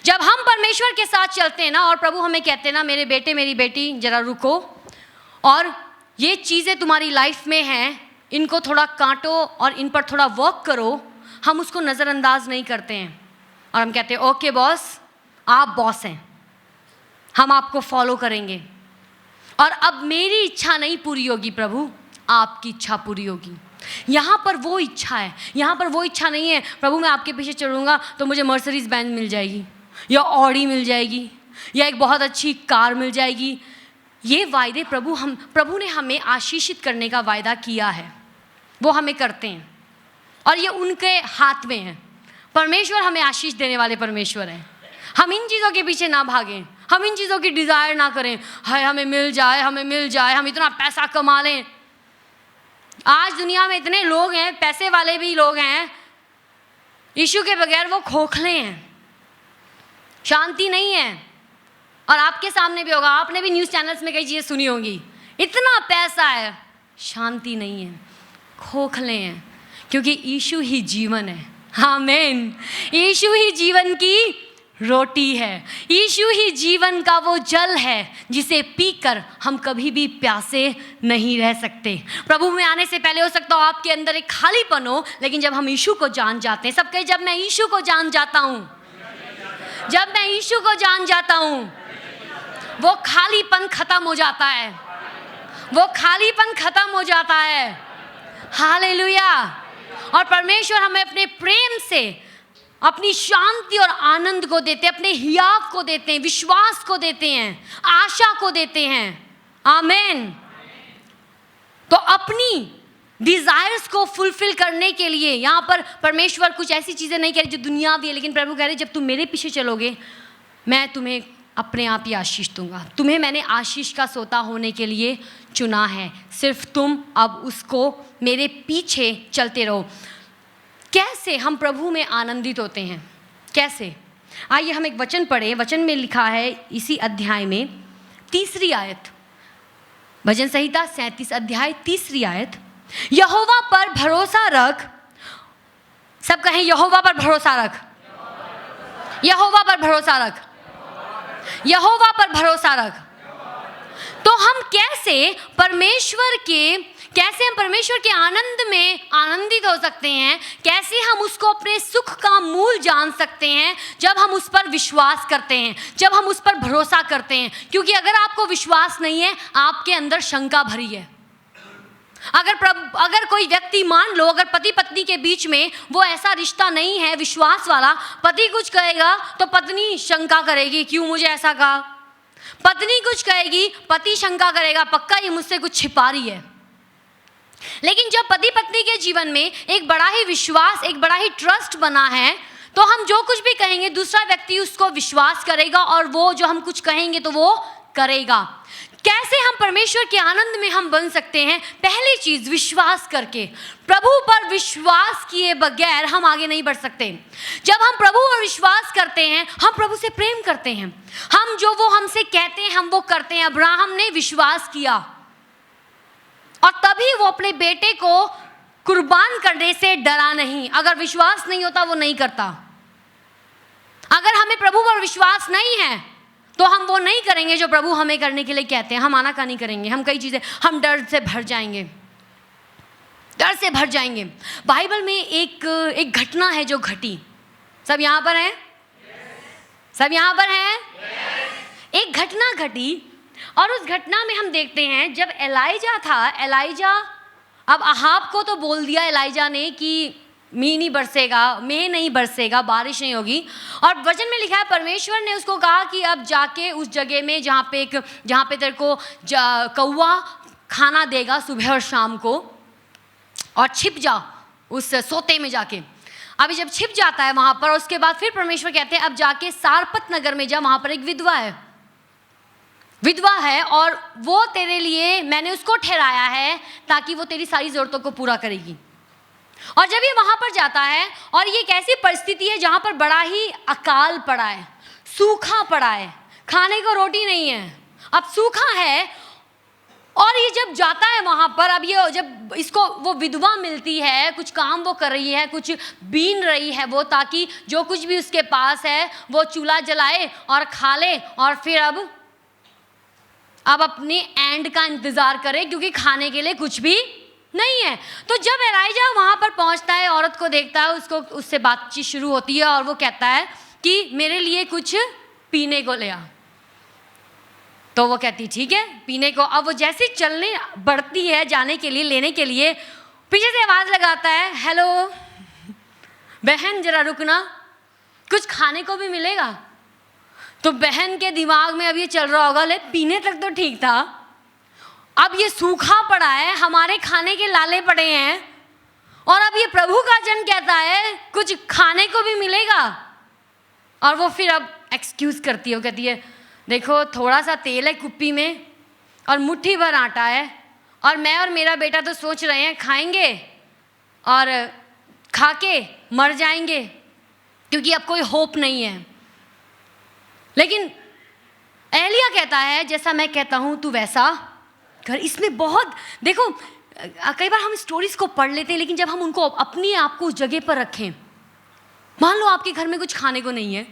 जब हम परमेश्वर के साथ चलते हैं ना और प्रभु हमें कहते हैं ना मेरे बेटे मेरी बेटी जरा रुको और ये चीज़ें तुम्हारी लाइफ में हैं, इनको थोड़ा काटो और इन पर थोड़ा वर्क करो, हम उसको नज़रअंदाज नहीं करते हैं और हम कहते हैं ओके बॉस, आप बॉस हैं, हम आपको फॉलो करेंगे और अब मेरी इच्छा नहीं पूरी होगी प्रभु, आपकी इच्छा पूरी होगी। यहाँ पर वो इच्छा है, यहाँ पर वो इच्छा नहीं है प्रभु मैं आपके पीछे चलूँगा तो मुझे मर्सिडीज़ बेंज मिल जाएगी या ऑडी मिल जाएगी या एक बहुत अच्छी कार मिल जाएगी। ये वायदे प्रभु ने हमें आशीषित करने का वायदा किया है, वो हमें करते हैं और ये उनके हाथ में है। परमेश्वर हमें आशीष देने वाले परमेश्वर हैं। हम इन चीज़ों के पीछे ना भागें, हम इन चीज़ों की डिज़ायर ना करें, हाय हमें मिल जाए, हमें मिल जाए, हम इतना पैसा कमा लें। आज दुनिया में इतने लोग हैं, पैसे वाले भी लोग हैं, यीशु के बगैर वो खोखले हैं, शांति नहीं है। और आपके सामने भी होगा, आपने भी न्यूज़ चैनल्स में कई चीज़ें सुनी होंगी, इतना पैसा है, शांति नहीं है, खोखले हैं, क्योंकि यीशु ही जीवन है। आमीन। यीशु ही जीवन की रोटी है, यीशु ही जीवन का वो जल है जिसे पीकर हम कभी भी प्यासे नहीं रह सकते। प्रभु में आने से पहले हो सकता हो आपके अंदर एक खालीपन हो, लेकिन जब हम यीशु को जान जाते हैं, सब कहे जब मैं यीशु को जान जाता हूँ, जब मैं यीशु को जान जाता हूँ, वो खालीपन खत्म हो जाता है, वो खालीपन खत्म हो जाता है। हालेलुया। और परमेश्वर हमें अपने प्रेम से अपनी शांति और आनंद को देते हैं, अपने हियाव को देते हैं, विश्वास को देते हैं, आशा को देते हैं। आमीन। तो अपनी डिजायर्स को फुलफिल करने के लिए यहाँ पर परमेश्वर कुछ ऐसी चीज़ें नहीं कह रही जो दुनियावी है, लेकिन प्रभु कह रहे जब तुम मेरे पीछे चलोगे मैं तुम्हें अपने आप ही आशीष दूंगा। तुम्हें मैंने आशीष का सोता होने के लिए चुना है, सिर्फ तुम अब उसको मेरे पीछे चलते रहो। कैसे हम प्रभु में आनंदित होते हैं? कैसे? आइए हम एक वचन पढ़ें। वचन में लिखा है इसी अध्याय में 3री आयत, भजन संहिता 37 अध्याय 3री आयत, यहोवा पर भरोसा रख। सब कहें यहोवा पर भरोसा रख, यहोवा पर भरोसा रख, यहोवा पर भरोसा रख। तो हम कैसे हम परमेश्वर के आनंद में आनंदित हो सकते हैं? कैसे हम उसको अपने सुख का मूल जान सकते हैं? जब हम उस पर विश्वास करते हैं, जब हम उस पर भरोसा करते हैं। क्योंकि अगर आपको विश्वास नहीं है, आपके अंदर शंका भरी है। अगर कोई व्यक्ति, मान लो अगर पति पत्नी के बीच में वो ऐसा रिश्ता नहीं है विश्वास वाला, पति कुछ कहेगा तो पत्नी शंका करेगी, क्यों मुझे ऐसा कहा। पत्नी कुछ कहेगी, पति शंका करेगा, पक्का ये मुझसे कुछ छिपा रही है। लेकिन जब पति पत्नी के जीवन में एक बड़ा ही विश्वास, एक बड़ा ही ट्रस्ट बना है, तो हम जो कुछ भी कहेंगे दूसरा व्यक्ति उसको विश्वास करेगा और वो जो हम कुछ कहेंगे तो वो करेगा। कैसे हम परमेश्वर के आनंद में हम बन सकते हैं? पहली चीज, विश्वास करके। प्रभु पर विश्वास किए बगैर हम आगे नहीं बढ़ सकते। जब हम प्रभु पर विश्वास करते हैं, हम प्रभु से प्रेम करते हैं, हम जो वो हमसे कहते हैं हम वो करते हैं। अब्राहम ने विश्वास किया और तभी वो अपने बेटे को कुर्बान करने से डरा नहीं। अगर विश्वास नहीं होता वो नहीं करता। अगर हमें प्रभु पर विश्वास नहीं है तो हम वो नहीं करेंगे जो प्रभु हमें करने के लिए कहते हैं। हम आनाकानी करेंगे, हम कई चीज़ें, हम डर से भर जाएंगे, डर से भर जाएंगे। बाइबल में एक घटना है जो घटी। सब यहाँ पर हैं? सब यहाँ पर हैं? एक घटना घटी और उस घटना में हम देखते हैं जब एलाइजा था, एलाइजा, अब अहाब को तो बोल दिया एलाइजा ने कि मींह नहीं बरसेगा, मेह नहीं बरसेगा, बारिश नहीं होगी। और वचन में लिखा है परमेश्वर ने उसको कहा कि अब जाके उस जगह में जहाँ पे तेरे को कौवा खाना देगा सुबह और शाम को, और छिप जा उस सोते में जाके। अभी जब छिप जाता है वहां पर, उसके बाद फिर परमेश्वर कहते हैं अब जाके सारपत नगर में जा, वहां पर एक विधवा है और वो तेरे लिए मैंने उसको ठहराया है ताकि वो तेरी सारी जरूरतों को पूरा करेगी। और जब ये वहां पर जाता है, और ये एक ऐसी परिस्थिति है जहां पर बड़ा ही अकाल पड़ा है, सूखा पड़ा है, खाने को रोटी नहीं है, अब सूखा है। और ये जब जाता है वहां पर, अब ये जब इसको वो विधवा मिलती है, कुछ काम वो कर रही है, कुछ बीन रही है वो, ताकि जो कुछ भी उसके पास है वो चूल्हा जलाए और खा ले, और फिर अब अपने एंड का इंतजार करे, क्योंकि खाने के लिए कुछ भी नहीं है। तो जब एलाइजा वहां पर पहुंचता है, औरत को देखता है, उससे बातचीत शुरू होती है, और वो कहता है कि मेरे लिए कुछ पीने को ले आ। तो वो कहती ठीक है पीने को। अब वो जैसे चलने बढ़ती है जाने के लिए, लेने के लिए, पीछे से आवाज लगाता है, हेलो बहन जरा रुकना, कुछ खाने को भी मिलेगा। तो बहन के दिमाग में अब ये चल रहा होगा, ले पीने तक तो ठीक था, अब ये सूखा पड़ा है, हमारे खाने के लाले पड़े हैं, और अब ये प्रभु का जन कहता है कुछ खाने को भी मिलेगा। और वो फिर अब एक्सक्यूज करती है, वो कहती है देखो थोड़ा सा तेल है कुप्पी में और मुट्ठी भर आटा है, और मैं और मेरा बेटा तो सोच रहे हैं खाएंगे और खा के मर जाएंगे, क्योंकि अब कोई होप नहीं है। लेकिन एलिया कहता है जैसा मैं कहता हूं तू वैसा कर। इसमें बहुत देखो, कई बार हम स्टोरीज को पढ़ लेते हैं, लेकिन जब हम उनको अपने आप को उस जगह पर रखें, मान लो आपके घर में कुछ खाने को नहीं है,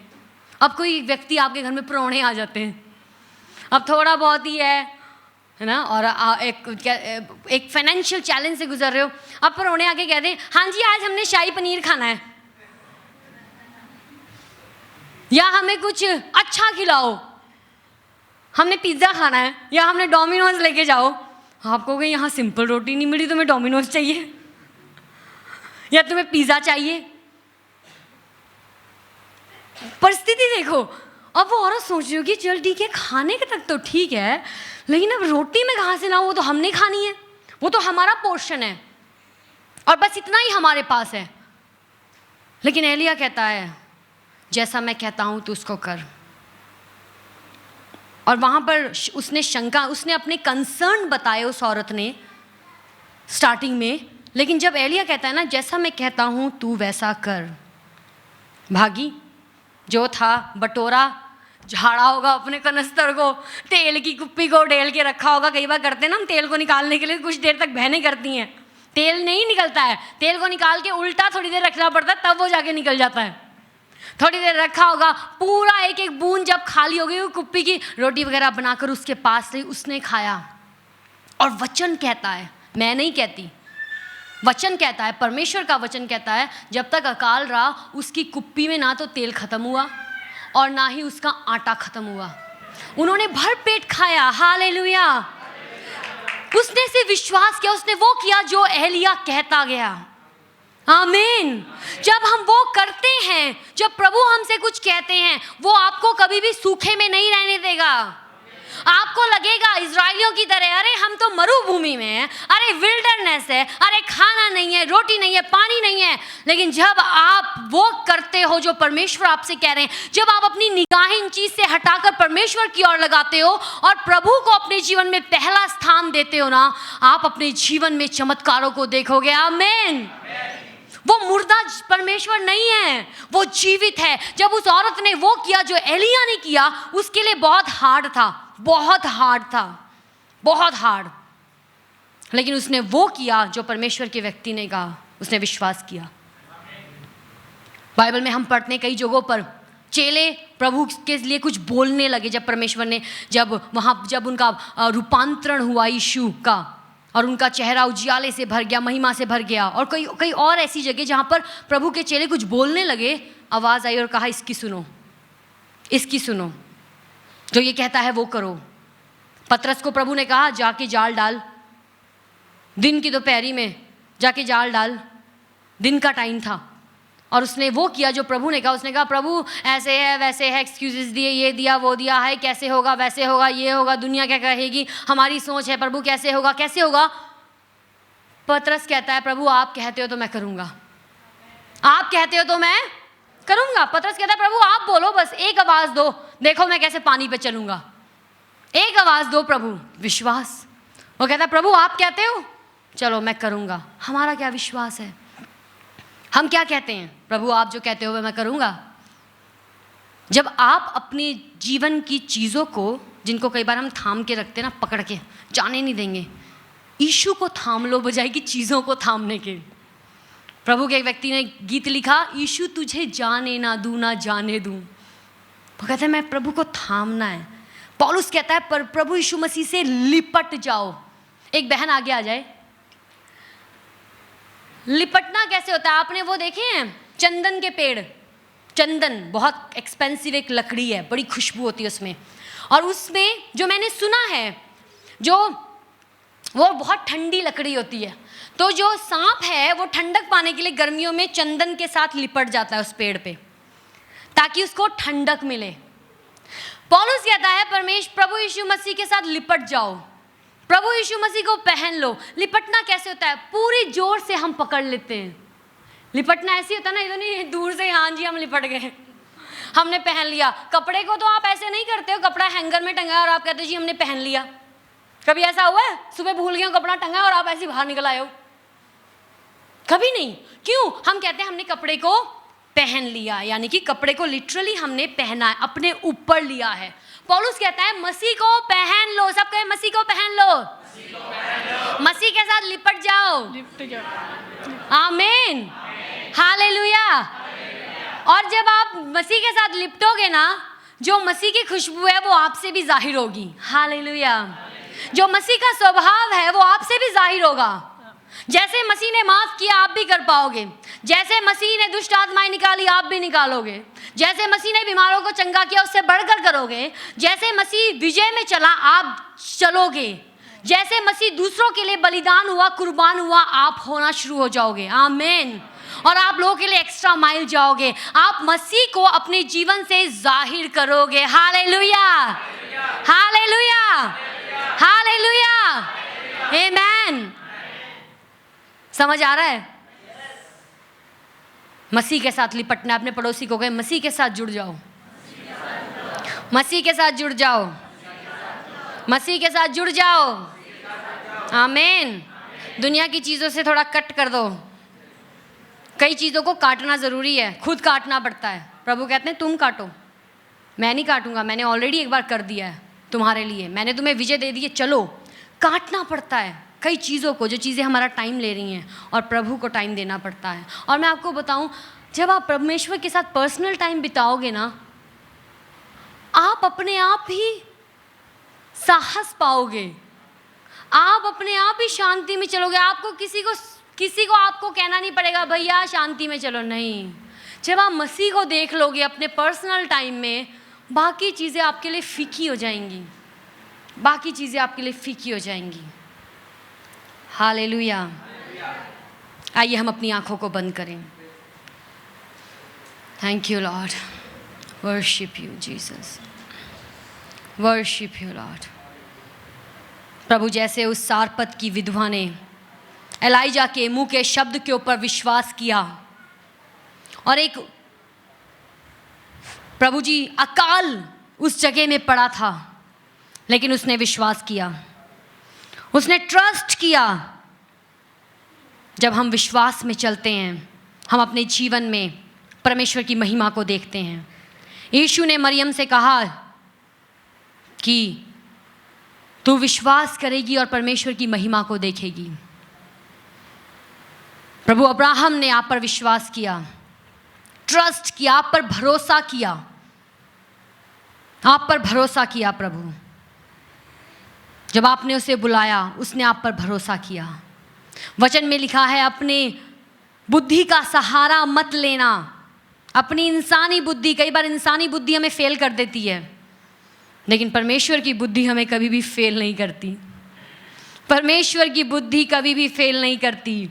अब कोई व्यक्ति आपके घर में प्राहुणे आ जाते हैं, अब थोड़ा बहुत ही है ना, और एक फाइनेंशियल चैलेंज से गुजर रहे हो, अब प्राहुणे आके कहते हैं हाँ जी आज हमने शाही पनीर खाना है, या हमें कुछ अच्छा खिलाओ, हमने पिज्ज़ा खाना है, या हमने डोमिनोज लेके जाओ। आप कहोगे यहाँ सिंपल रोटी नहीं मिली, तुम्हें डोमिनोज चाहिए या तुम्हें पिज़्ज़ा चाहिए। परिस्थिति देखो, अब वो औरत सोच रही होगी चल ठीक है खाने के तक तो ठीक है, लेकिन अब रोटी में कहाँ से लाऊं, वो तो हमने खानी है, वो तो हमारा पोर्शन है और बस इतना ही हमारे पास है। लेकिन एलिया कहता है जैसा मैं कहता हूं तू उसको कर। और वहां पर उसने शंका, उसने अपने कंसर्न बताए उस औरत ने स्टार्टिंग में, लेकिन जब एलिया कहता है ना जैसा मैं कहता हूं तू वैसा कर, भागी। जो था बटोरा झाड़ा होगा अपने कनस्तर को, तेल की कुप्पी को ढेल के रखा होगा। कई बार करते हैं ना हम तेल को निकालने के लिए कुछ देर तक बहनें करती हैं, तेल नहीं निकलता है, तेल को निकाल के उल्टा थोड़ी देर रखना पड़ता है तब वो जाके निकल जाता है। थोड़ी देर रखा होगा, पूरा एक एक बूंद जब खाली हो गई वो कुप्पी की, रोटी वगैरह बनाकर उसके पास रही, उसने खाया। और वचन कहता है, मैं नहीं कहती, वचन कहता है, परमेश्वर का वचन कहता है जब तक अकाल रहा उसकी कुप्पी में ना तो तेल खत्म हुआ और ना ही उसका आटा खत्म हुआ। उन्होंने भर पेट खाया। हालेलुया। उसने से विश्वास किया, उसने वो किया जो एलिया कहता गया। आमीन। जब हम वो करते हैं, जब प्रभु हमसे कुछ कहते हैं, वो आपको कभी भी सूखे में नहीं रहने देगा। आपको लगेगा इजराइलियों की तरह, अरे हम तो मरुभूमि में हैं, अरे विल्डरनेस है, अरे खाना नहीं है, रोटी नहीं है, पानी नहीं है। लेकिन जब आप वो करते हो जो परमेश्वर आपसे कह रहे हैं, जब आप अपनी निगाहें इन चीज से हटाकर परमेश्वर की ओर लगाते हो और प्रभु को अपने जीवन में पहला स्थान देते हो ना, आप अपने जीवन में चमत्कारों को देखोगे। आमीन। वो मुर्दा परमेश्वर नहीं है, वो जीवित है। जब उस औरत ने वो किया जो एलिया ने किया, उसके लिए बहुत हार्ड था, बहुत हार्ड था, बहुत हार्ड, लेकिन उसने वो किया जो परमेश्वर के व्यक्ति ने कहा, उसने विश्वास किया। बाइबल में हम पढ़ते हैं कई जगहों पर चेले प्रभु के लिए कुछ बोलने लगे जब परमेश्वर ने, जब उनका रूपांतरण हुआ यीशु का और उनका चेहरा उजियाले से भर गया, महिमा से भर गया। और कई और ऐसी जगह जहाँ पर प्रभु के चेले कुछ बोलने लगे, आवाज़ आई और कहा इसकी सुनो, इसकी सुनो, जो ये कहता है वो करो। पतरस को प्रभु ने कहा जाके जाल डाल, दिन की दोपहरी में जाके जाल डाल, दिन का टाइम था। और उसने वो किया जो प्रभु ने कहा। उसने कहा प्रभु ऐसे है वैसे है, एक्सक्यूजेस दिए, ये दिया वो दिया है, कैसे होगा वैसे होगा, ये होगा, दुनिया क्या कहेगी, हमारी सोच है, प्रभु कैसे होगा कैसे होगा। पतरस कहता है प्रभु आप कहते हो तो मैं करूँगा। आप कहते हो तो मैं करूंगा। पतरस कहता है प्रभु आप बोलो, बस एक आवाज दो, देखो मैं कैसे पानी पे चलूंगा। एक आवाज दो प्रभु, विश्वास। वो कहता है प्रभु आप कहते हो, चलो मैं करूंगा। हमारा क्या विश्वास है? हम क्या कहते हैं? प्रभु आप जो कहते हो मैं करूंगा। जब आप अपने जीवन की चीज़ों को, जिनको कई बार हम थाम के रखते हैं ना, पकड़ के जाने नहीं देंगे, यीशु को थाम लो बजाय कि चीज़ों को थामने के। प्रभु के एक व्यक्ति ने गीत लिखा, यीशु तुझे जाने ना दूं ना जाने दूं। वो कहते हैं मैं प्रभु को थामना है। पौलुस कहता है पर प्रभु यीशु मसीह से लिपट जाओ। एक बहन आगे आ जाए। लिपटना कैसे होता है? आपने वो देखे हैं चंदन के पेड़? चंदन बहुत एक्सपेंसिव एक लकड़ी है, बड़ी खुशबू होती है उसमें, और उसमें जो मैंने सुना है जो वो बहुत ठंडी लकड़ी होती है, तो जो सांप है वो ठंडक पाने के लिए गर्मियों में चंदन के साथ लिपट जाता है उस पेड़ पे, ताकि उसको ठंडक मिले। पौलुस कहता है प्रभु यीशु मसीह के साथ लिपट जाओ, प्रभु यीशु मसीह को पहन लो। लिपटना कैसे होता है? पूरी जोर से हम पकड़ लेते हैं। लिपटना ऐसे होता है ना, इधर नहीं दूर से, हाँ जी हम लिपट गए, हमने पहन लिया। कपड़े को तो आप ऐसे नहीं करते हो, कपड़ा हैंगर में टंगा है और आप कहते हो जी हमने पहन लिया। कभी ऐसा हुआ है सुबह भूल गए हो कपड़ा टंगा और आप ऐसे बाहर निकल आए हो? कभी नहीं। क्यों? हम कहते हैं हमने कपड़े को पहन लिया, यानी कि कपड़े को लिटरली हमने पहना है, अपने ऊपर लिया है। पौलुस कहता है मसीह को पहन लो। सब कहे मसीह को पहन लो, मसीह के साथ लिपट जाओ। आमीन, हालेलुया। और जब आप मसीह के साथ लिपटोगे ना, जो मसीह की खुशबू है वो आपसे भी जाहिर होगी। हालेलुया। जो मसीह का स्वभाव है वो आपसे भी जाहिर होगा। जैसे मसीह ने माफ किया आप भी कर पाओगे, जैसे मसीह ने दुष्ट आत्माएं निकाली आप भी निकालोगे, जैसे मसीह ने बीमारों को चंगा किया उससे बढ़कर करोगे, जैसे मसीह विजय में चला आप चलोगे, जैसे मसीह दूसरों के लिए बलिदान हुआ, कुर्बान हुआ, आप होना शुरू हो जाओगे। आमीन। और आप लोगों के लिए एक्स्ट्रा माइल जाओगे, आप मसीह को अपने जीवन से जाहिर करोगे। हालेलुया, हालेलुया, हालेलुया, आमीन। समझ आ रहा है? मसीह के साथ लिपटना। अपने पड़ोसी को कहे मसीह के साथ जुड़ जाओ, मसीह के साथ जुड़ जाओ, मसीह के साथ जुड़ जाओ। आमीन। दुनिया की चीज़ों से थोड़ा कट कर दो। कई चीज़ों को काटना ज़रूरी है, खुद काटना पड़ता है। प्रभु कहते हैं तुम काटो, मैं नहीं काटूंगा, मैंने ऑलरेडी एक बार कर दिया है तुम्हारे लिए, मैंने तुम्हें विजय दे दी है। चलो, काटना पड़ता है कई चीज़ों को, जो चीज़ें हमारा टाइम ले रही हैं, और प्रभु को टाइम देना पड़ता है। और मैं आपको बताऊं, जब आप परमेश्वर के साथ पर्सनल टाइम बिताओगे ना, आप अपने आप ही साहस पाओगे, आप अपने आप ही शांति में चलोगे। आपको किसी को आपको कहना नहीं पड़ेगा भैया शांति में चलो, नहीं। जब आप मसीह को देख लोगे अपने पर्सनल टाइम में, बाकी चीज़ें आपके लिए फीकी हो जाएंगी, बाकी चीज़ें आपके लिए फीकी हो जाएंगी। हालेलुया। आइए हम अपनी आंखों को बंद करें। Thank you lord, worship you Jesus, worship you lord. प्रभु, जैसे उस सारपत की विधवा ने एलाइजा के मुंह के शब्द के ऊपर विश्वास किया, और एक प्रभु जी अकाल उस जगह में पड़ा था, लेकिन उसने विश्वास किया, उसने ट्रस्ट किया। जब हम विश्वास में चलते हैं, हम अपने जीवन में परमेश्वर की महिमा को देखते हैं। यीशु ने मरियम से कहा कि तू विश्वास करेगी और परमेश्वर की महिमा को देखेगी। प्रभु अब्राहम ने आप पर विश्वास किया, ट्रस्ट किया, आप पर भरोसा किया, आप पर भरोसा किया। प्रभु, जब आपने उसे बुलाया उसने आप पर भरोसा किया। वचन में लिखा है अपने बुद्धि का सहारा मत लेना। अपनी इंसानी बुद्धि, कई बार इंसानी बुद्धि हमें फेल कर देती है, लेकिन परमेश्वर की बुद्धि हमें कभी भी फेल नहीं करती। परमेश्वर की बुद्धि कभी भी फेल नहीं करती।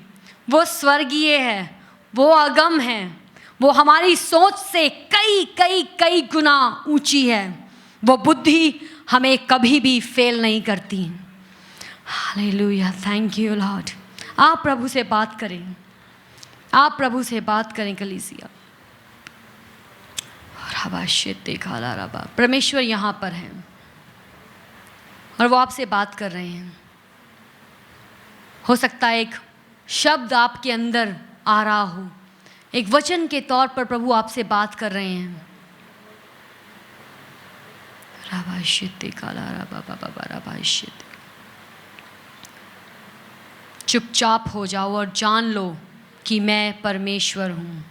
वो स्वर्गीय है, वो अगम है, वो हमारी सोच से कई कई कई गुना ऊंची है। वो बुद्धि हमें कभी भी फेल नहीं करती। Hallelujah, thank you Lord. आप प्रभु से बात करें, आप प्रभु से बात करें कलीसिया। परमेश्वर यहाँ पर हैं और वो आपसे बात कर रहे हैं। हो सकता है एक शब्द आपके अंदर आ रहा हो, एक वचन के तौर पर प्रभु आपसे बात कर रहे हैं। चुपचाप हो जाओ और जान लो कि मैं परमेश्वर हूँ।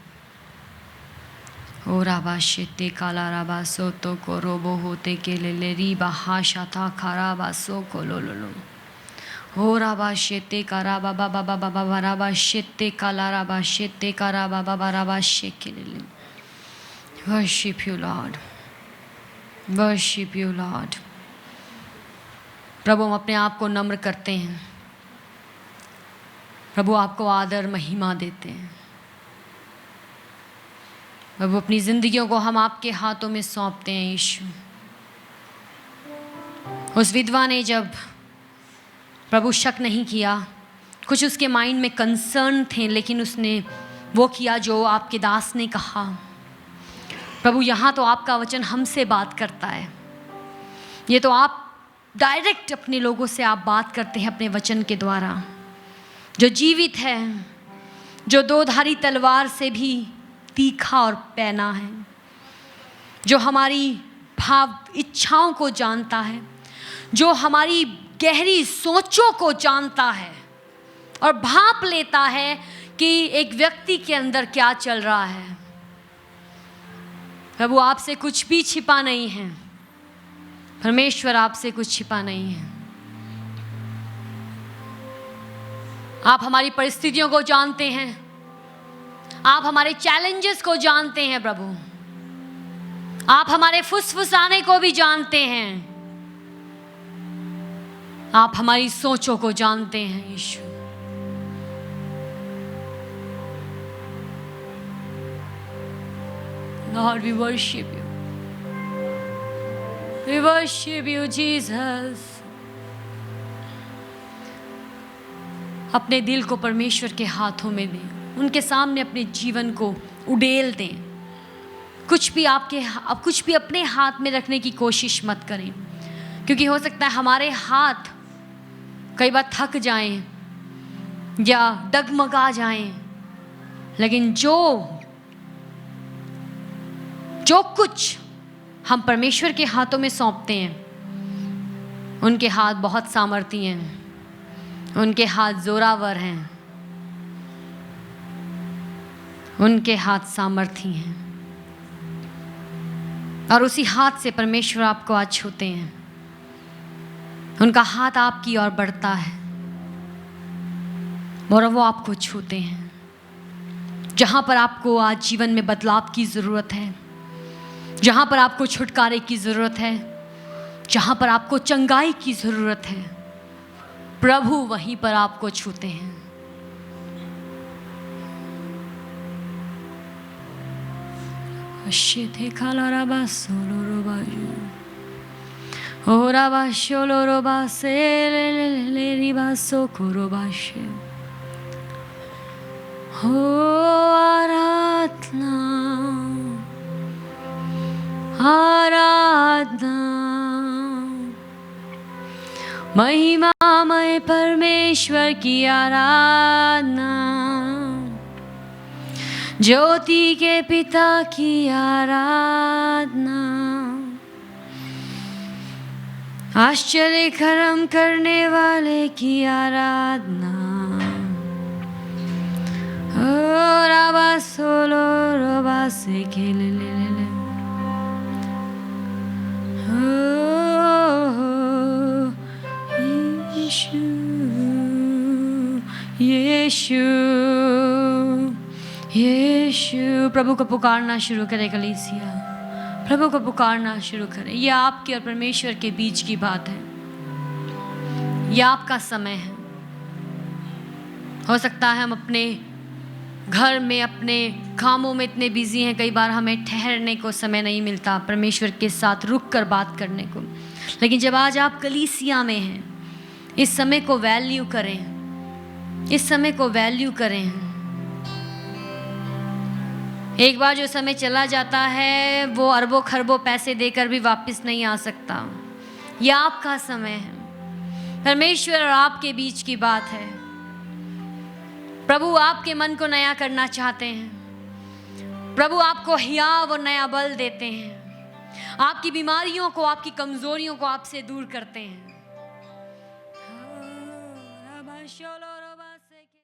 ओ राबा शेते काला राबा सो तो को रोबो होते के ले री बहा शाता खारा बासो को लो हो राबा शेते कारा बाबा बाबा बाबा राबा शेते काला राबा शेते कारा बाबा बाबा शेके ले। Worship you lord, worship you lord. प्रभु हम अपने आप को नम्र करते हैं, प्रभु आपको आदर महिमा देते हैं। प्रभु अपनी जिंदगियों को हम आपके हाथों में सौंपते हैं। यीशु, उस विधवा ने जब प्रभु शक नहीं किया, कुछ उसके माइंड में कंसर्न थे, लेकिन उसने वो किया जो आपके दास ने कहा। प्रभु यहाँ तो आपका वचन हमसे बात करता है, ये तो आप डायरेक्ट अपने लोगों से आप बात करते हैं अपने वचन के द्वारा, जो जीवित है, जो दो धारी तलवार से भी तीखा और पैना है, जो हमारी भाव इच्छाओं को जानता है, जो हमारी गहरी सोचों को जानता है और भाप लेता है कि एक व्यक्ति के अंदर क्या चल रहा है। प्रभु आपसे कुछ भी छिपा नहीं है, परमेश्वर आपसे कुछ छिपा नहीं है। आप हमारी परिस्थितियों को जानते हैं, आप हमारे चैलेंजेस को जानते हैं प्रभु, आप हमारे फुसफुसाने को भी जानते हैं, आप हमारी सोचों को जानते हैं। यीशु, Lord, we worship you. We worship you, Jesus. अपने दिल को परमेश्वर के हाथों में दें, उनके सामने अपने जीवन को उड़ेल दें। कुछ भी अपने हाथ में रखने की कोशिश मत करें, क्योंकि हो सकता है हमारे हाथ कई बार थक जाएं या डगमगा जाएं, लेकिन जो कुछ हम परमेश्वर के हाथों में सौंपते हैं, उनके हाथ बहुत सामर्थी हैं, उनके हाथ जोरावर हैं, उनके हाथ सामर्थी हैं, और उसी हाथ से परमेश्वर आपको आज छूते हैं। उनका हाथ आपकी ओर बढ़ता है और वो आपको छूते हैं। जहाँ पर आपको आज जीवन में बदलाव की ज़रूरत है, जहाँ पर आपको छुटकारे की ज़रूरत है, जहाँ पर आपको चंगाई की ज़रूरत है, प्रभु वहीं पर आपको छूते हैं। आराधना महिमामय परमेश्वर की आराधना, ज्योति के पिता की आराधना, आश्चर्य कर्म करने वाले की आराधना। ओ राबा सोलो रोबा से खेले ले यीशु यीशु। प्रभु को पुकारना शुरू करें कलीसिया, प्रभु को पुकारना शुरू करें। यह आपके और परमेश्वर के बीच की बात है, यह आपका समय है। हो सकता है हम अपने घर में अपने कामों में इतने बिजी हैं, कई बार हमें ठहरने को समय नहीं मिलता, परमेश्वर के साथ रुक कर बात करने को। लेकिन जब आज आप कलीसिया में हैं, इस समय को वैल्यू करें, इस समय को वैल्यू करें। एक बार जो समय चला जाता है वो अरबों खरबों पैसे देकर भी वापस नहीं आ सकता। यह आपका समय है, परमेश्वर और आपके बीच की बात है। प्रभु आपके मन को नया करना चाहते हैं। प्रभु आपको हियाव और नया बल देते हैं। आपकी बीमारियों को, आपकी कमजोरियों को आपसे दूर करते हैं।